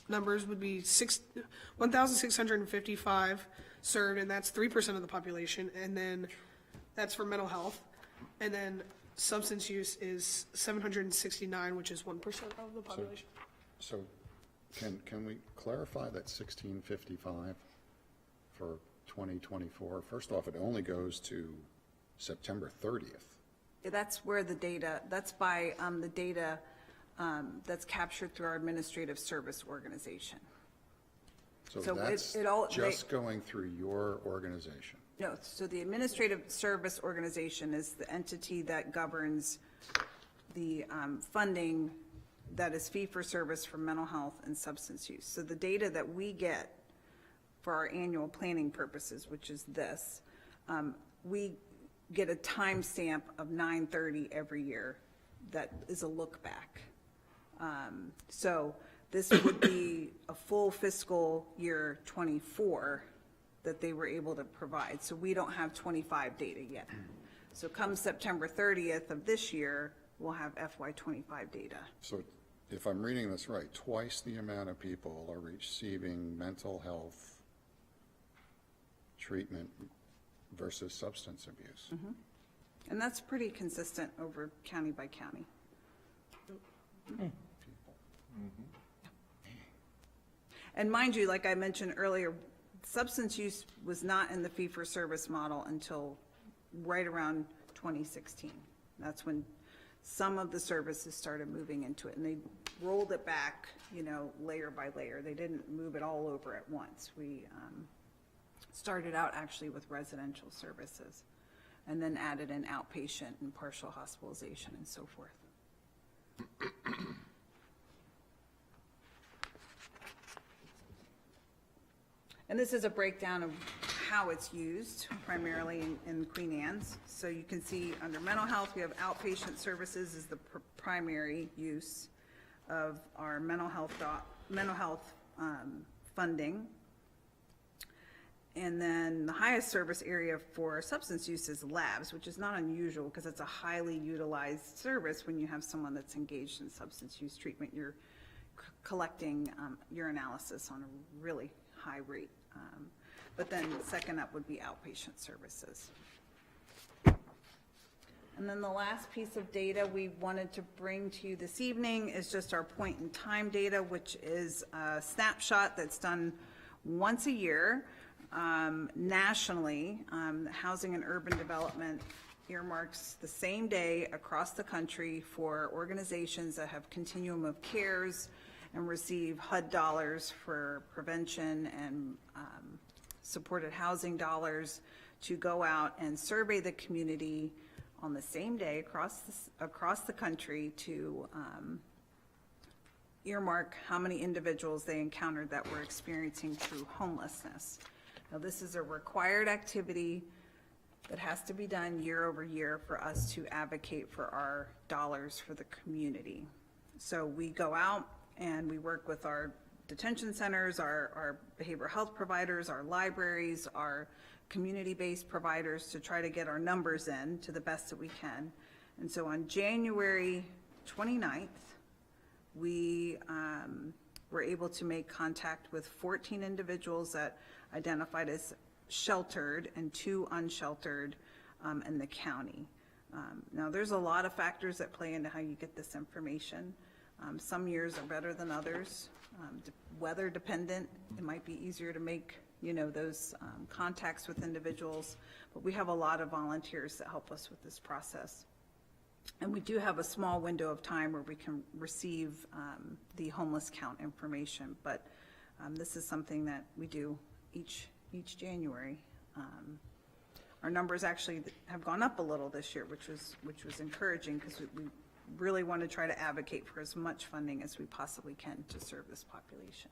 numbers would be 1,655 served, and that's 3% of the population, and then that's for mental health, and then substance use is 769, which is 1% of the population. So can we clarify that 1655 for 2024? First off, it only goes to September 30th. That's where the data, that's by the data that's captured through our administrative service organization. So that's just going through your organization? No, so the administrative service organization is the entity that governs the funding that is fee-for-service for mental health and substance use. So the data that we get for our annual planning purposes, which is this, we get a timestamp of 9/30 every year that is a look back. So this would be a full fiscal year 24 that they were able to provide. So we don't have 25 data yet. So come September 30th of this year, we'll have FY25 data. So if I'm reading this right, twice the amount of people are receiving mental health treatment versus substance abuse. And that's pretty consistent over county by county. And mind you, like I mentioned earlier, substance use was not in the fee-for-service model until right around 2016. That's when some of the services started moving into it, and they rolled it back, you know, layer by layer. They didn't move it all over at once. We started out actually with residential services, and then added in outpatient and partial hospitalization and so forth. And this is a breakdown of how it's used, primarily in Queen Anne's. So you can see under mental health, we have outpatient services is the primary use of our mental health funding. And then the highest service area for substance use is labs, which is not unusual because it's a highly utilized service when you have someone that's engaged in substance use treatment. You're collecting urinalysis on a really high rate. But then second up would be outpatient services. And then the last piece of data we wanted to bring to you this evening is just our point in time data, which is a snapshot that's done once a year nationally. Housing and Urban Development earmarks the same day across the country for organizations that have continuum of cares and receive HUD dollars for prevention and supported housing dollars to go out and survey the community on the same day across the country to earmark how many individuals they encountered that were experiencing true homelessness. Now, this is a required activity that has to be done year over year for us to advocate for our dollars for the community. So we go out and we work with our detention centers, our behavioral health providers, our libraries, our community-based providers to try to get our numbers in to the best that we can. And so on January 29th, we were able to make contact with 14 individuals that identified as sheltered and 2 unsheltered in the county. Now, there's a lot of factors that play into how you get this information. Some years are better than others. Weather dependent, it might be easier to make, you know, those contacts with individuals, but we have a lot of volunteers that help us with this process. And we do have a small window of time where we can receive the homeless count information, but this is something that we do each January. Our numbers actually have gone up a little this year, which was encouraging because we really want to try to advocate for as much funding as we possibly can to serve this population.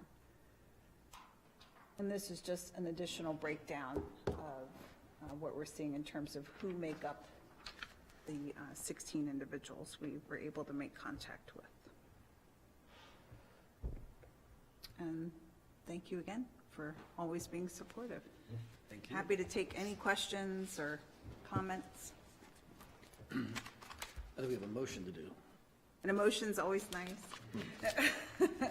And this is just an additional breakdown of what we're seeing in terms of who make up the 16 individuals we were able to make contact with. And thank you again for always being supportive. Thank you. Happy to take any questions or comments. I think we have a motion to do. And emotion's always nice.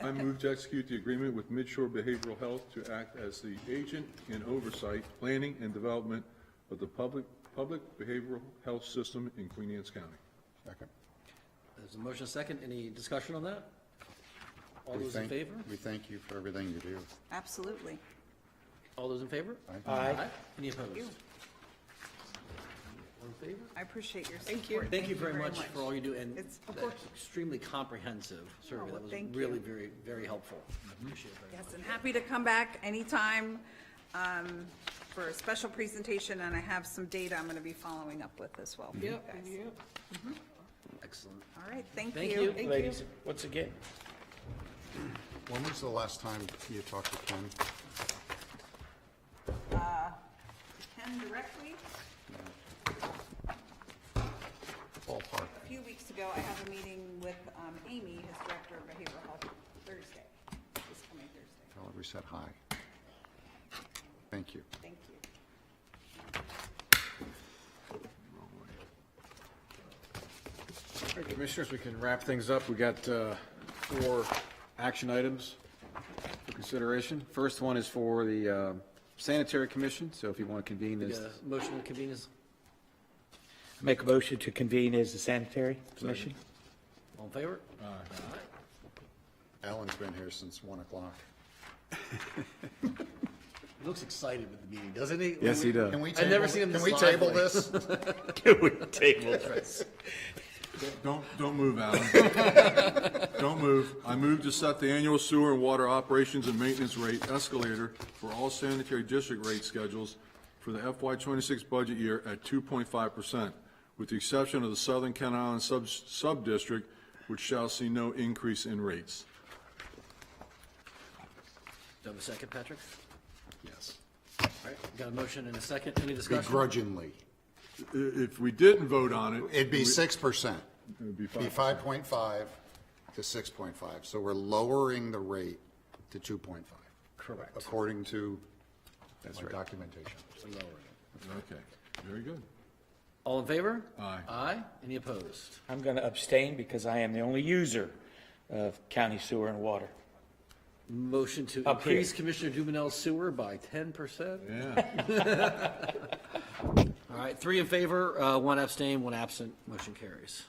I move to execute the agreement with Midshore Behavioral Health to act as the agent in oversight, planning, and development of the public behavioral health system in Queen Anne's County. Second. There's a motion second. Any discussion on that? All those in favor? We thank you for everything you do. Absolutely. All those in favor? Aye. Any opposed? Thank you. All in favor? I appreciate your support. Thank you very much for all you do, and It's, of that course. extremely comprehensive survey. That was thank really, you. very, very helpful. Appreciate it very much. Yes, and happy to come back anytime for a special presentation, and I have some data I'm going to be following up with as well. for you guys. Excellent. All right, thank Thank you. you. Ladies, once again. When was the last time you talked to Ken? Ken directly, Ballpark. a few weeks ago, I have a meeting with Amy, his director of behavioral health, Thursday, this coming Thursday. Tell her we said hi. Thank you. Thank you. All right, Commissioners, we can wrap things up. We got 4 action items for consideration. First one is for the Sanitary Commission, so if you want to convene We this. got a motion to convene as, Make a motion to convene as the Sanitary Commission. all in favor? Alan's been here since 1 o'clock. He looks excited with the meeting, doesn't he? Yes, he does. Can we I've never table- seen him Can this we table lively. this? Can we table this? Don't move, Alan. Don't move. I move to set the annual sewer and water operations and maintenance rate escalator for all sanitary district rate schedules for the FY26 budget year at 2.5%, with the exception of the Southern Kent Island sub-district, which shall see no increase in rates. Do you have a second, Patrick? Yes. All right, got a motion and a second. Any discussion? Begrudgingly. If we didn't vote on it. It'd be 6%. It would be Be 5%. 5.5 to 6.5. So we're lowering the rate to 2.5. Correct. According to That's my right. documentation. Okay, very good. All in favor? Aye. Aye. Any opposed? I'm going to abstain because I am the only user of county sewer and water. Motion to Up here. increase Commissioner Dumanel's sewer by 10%? Yeah. All right, 3 in favor, 1 abstain, 1 absent, motion carries.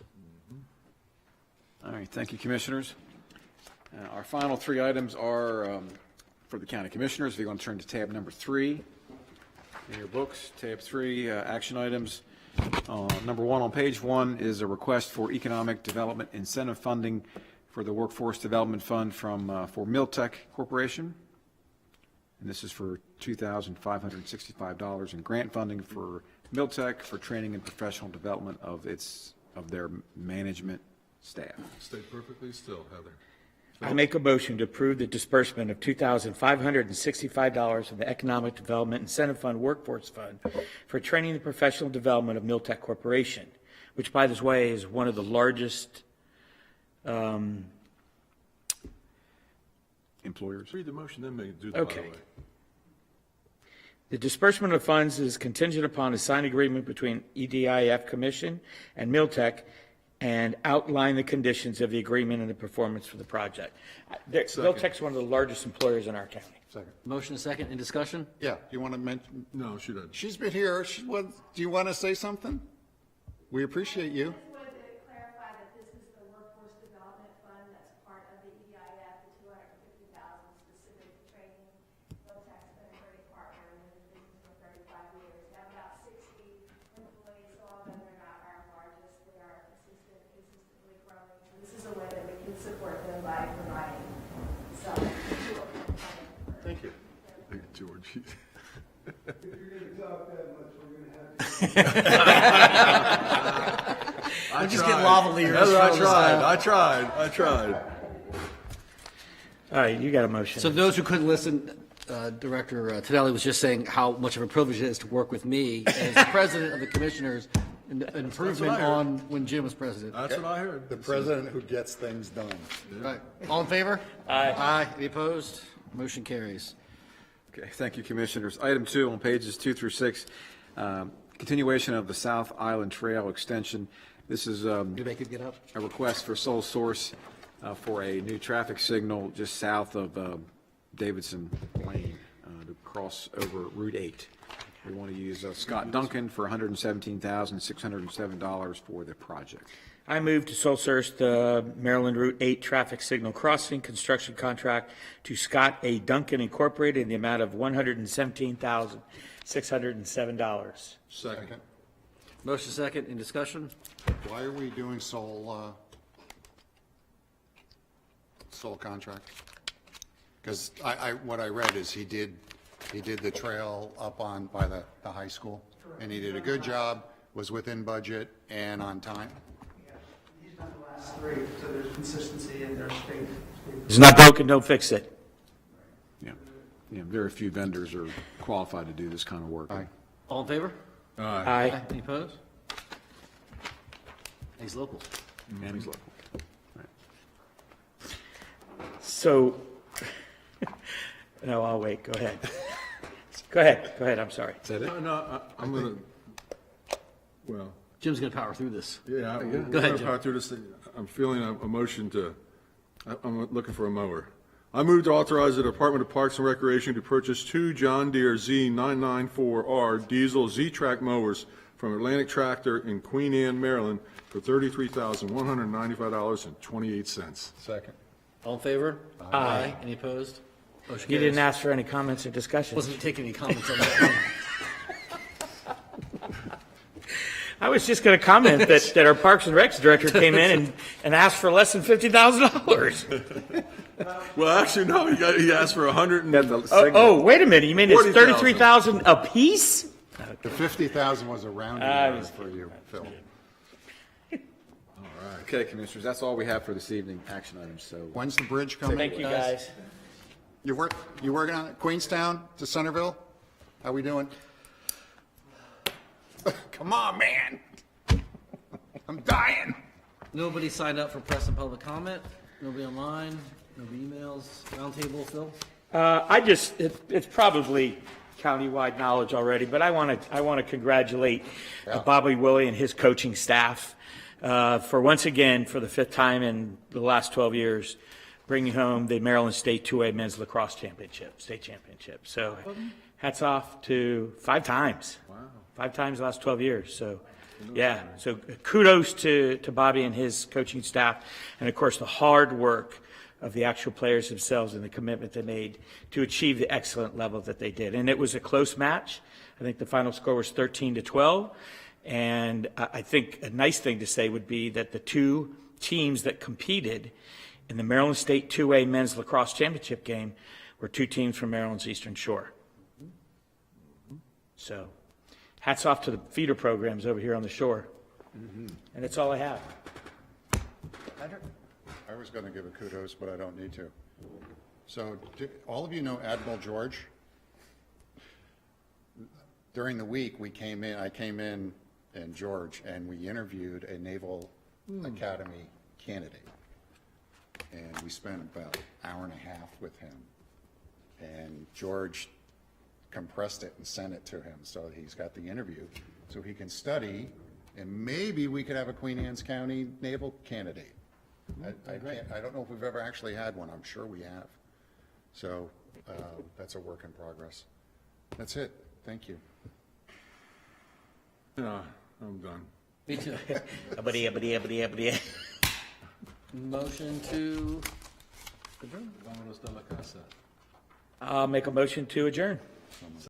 All right, thank you, Commissioners. Our final 3 items are for the County Commissioners. If you want to turn to tab number 3 in your books, tab 3, action items. Number 1 on page 1 is a request for economic development incentive funding for the Workforce Development Fund for Miltech Corporation. And this is for $2,565 in grant funding for Miltech for training and professional development of their management staff. Stay perfectly still, Heather. I make a motion to approve the disbursement of $2,565 of the Economic Development Incentive Fund Workforce Fund for training and professional development of Miltech Corporation, which, by the way, is one of the largest employers. Read the motion, then do the by the Okay. way. The disbursement of funds is contingent upon a signed agreement between EDIF Commission and Miltech and outline the conditions of the agreement and the performance for the project. Miltech's one of the largest employers in our county. Second. Motion and second, in discussion? Yeah, you want to mention? No, she doesn't. She's been here. Do you want to say something? We appreciate you. I just wanted to clarify that this is the Workforce Development Fund that's part of the EDIF, the $250,000 specific to training. Miltech's been a great partner and been in business for 35 years. They have about 60 employees, although they're not our largest. They are consistently growing. So this is a way that we can support them by providing some support. Thank you. Thank you, George. We'll just get lavaliers. I tried. All right, you got a motion. So those who couldn't listen, Director Tonelli was just saying how much of a privilege it is to work with me as the president of the commissioners, an improvement what I heard. on when Jim was president. That's what I heard. The president who gets things done. Right. All in favor? Aye. Aye. Any opposed? Motion carries. Okay, thank you, Commissioners. Item 2 on pages 2 through 6, continuation of the South Island Trail extension. This is Anybody could get up? a request for sole source for a new traffic signal just south of Davidson Lane to cross over Route 8. We want to use Scott Duncan for $117,607 for the project. I move to sole source the Maryland Route 8 traffic signal crossing construction contract to Scott A. Duncan Incorporated in the amount of $117,607. Second. Motion second, in discussion? Why are we doing sole contract? Because what I read is he did the trail up by the high school, and he did a good job, was within budget and on time. He's done the last 3, so there's consistency in their state. It's not broken, don't fix it. Yeah, very few vendors are qualified to do this kind of work. Aye. All in favor? Aye. Any opposed? He's local. And he's local. So, no, I'll wait, go ahead. Go ahead, I'm sorry. Is that it? No, I'm going to, well, Jim's going to power through this. Yeah, Go we're ahead, gonna Jim. power through this thing. I'm feeling a motion to, I'm looking for a mower. I move to authorize the Department of Parks and Recreation to purchase 2 John Deere Z994R diesel Z-Track mowers from Atlantic Tractor in Queen Anne, Maryland for $33,195.28. Second. All in favor? Aye. Any opposed? Motion You didn't carries. ask for any comments or discussion. Wasn't taking any comments on that. I was just going to comment that our Parks and Recs director came in and asked for less than $50,000. Well, actually, no, he asked for 100 and... Oh, wait a minute. You mean it's 40,000. $33,000 apiece? The 50,000 was a rounding error for you, Phil. Okay, Commissioners, that's all we have for this evening, action items, so. When's the bridge coming? Thank you, guys. You working on it? Queenstown to Centerville? How we doing? Come on, man. I'm dying. Nobody signed up for press and public comment? Nobody online? No emails? Roundtable, Phil? It's probably countywide knowledge already, but I want to congratulate Bobby Willie and his coaching staff for once again, for the 5th time in the last 12 years, bringing home the Maryland State 2A Men's Lacrosse State Championship. So hats off to 5 times. Wow. 5 times the last 12 years. So, yeah. So kudos to Bobby and his coaching staff, and of course the hard work of the actual players themselves and the commitment they made to achieve the excellent level that they did. And it was a close match. I think the final score was 13-12. And I think a nice thing to say would be that the 2 teams that competed in the Maryland State 2A Men's Lacrosse Championship game were 2 teams from Maryland's Eastern Shore. So hats off to the feeder programs over here on the shore. And that's all I have. I was going to give a kudos, but I don't need to. So, all of you know Admiral George? During the week, I came in, and George, and we interviewed a Naval Academy candidate. And we spent about an hour and a half with him. And George compressed it and sent it to him, so he's got the interview, so he can study, and maybe we could have a Queen Anne's County naval candidate. I don't know if we've ever actually had one. I'm sure we have. So that's a work in progress. That's it. Thank you. Yeah, I'm done. Me too. Motion to adjourn. I'll make a motion to adjourn.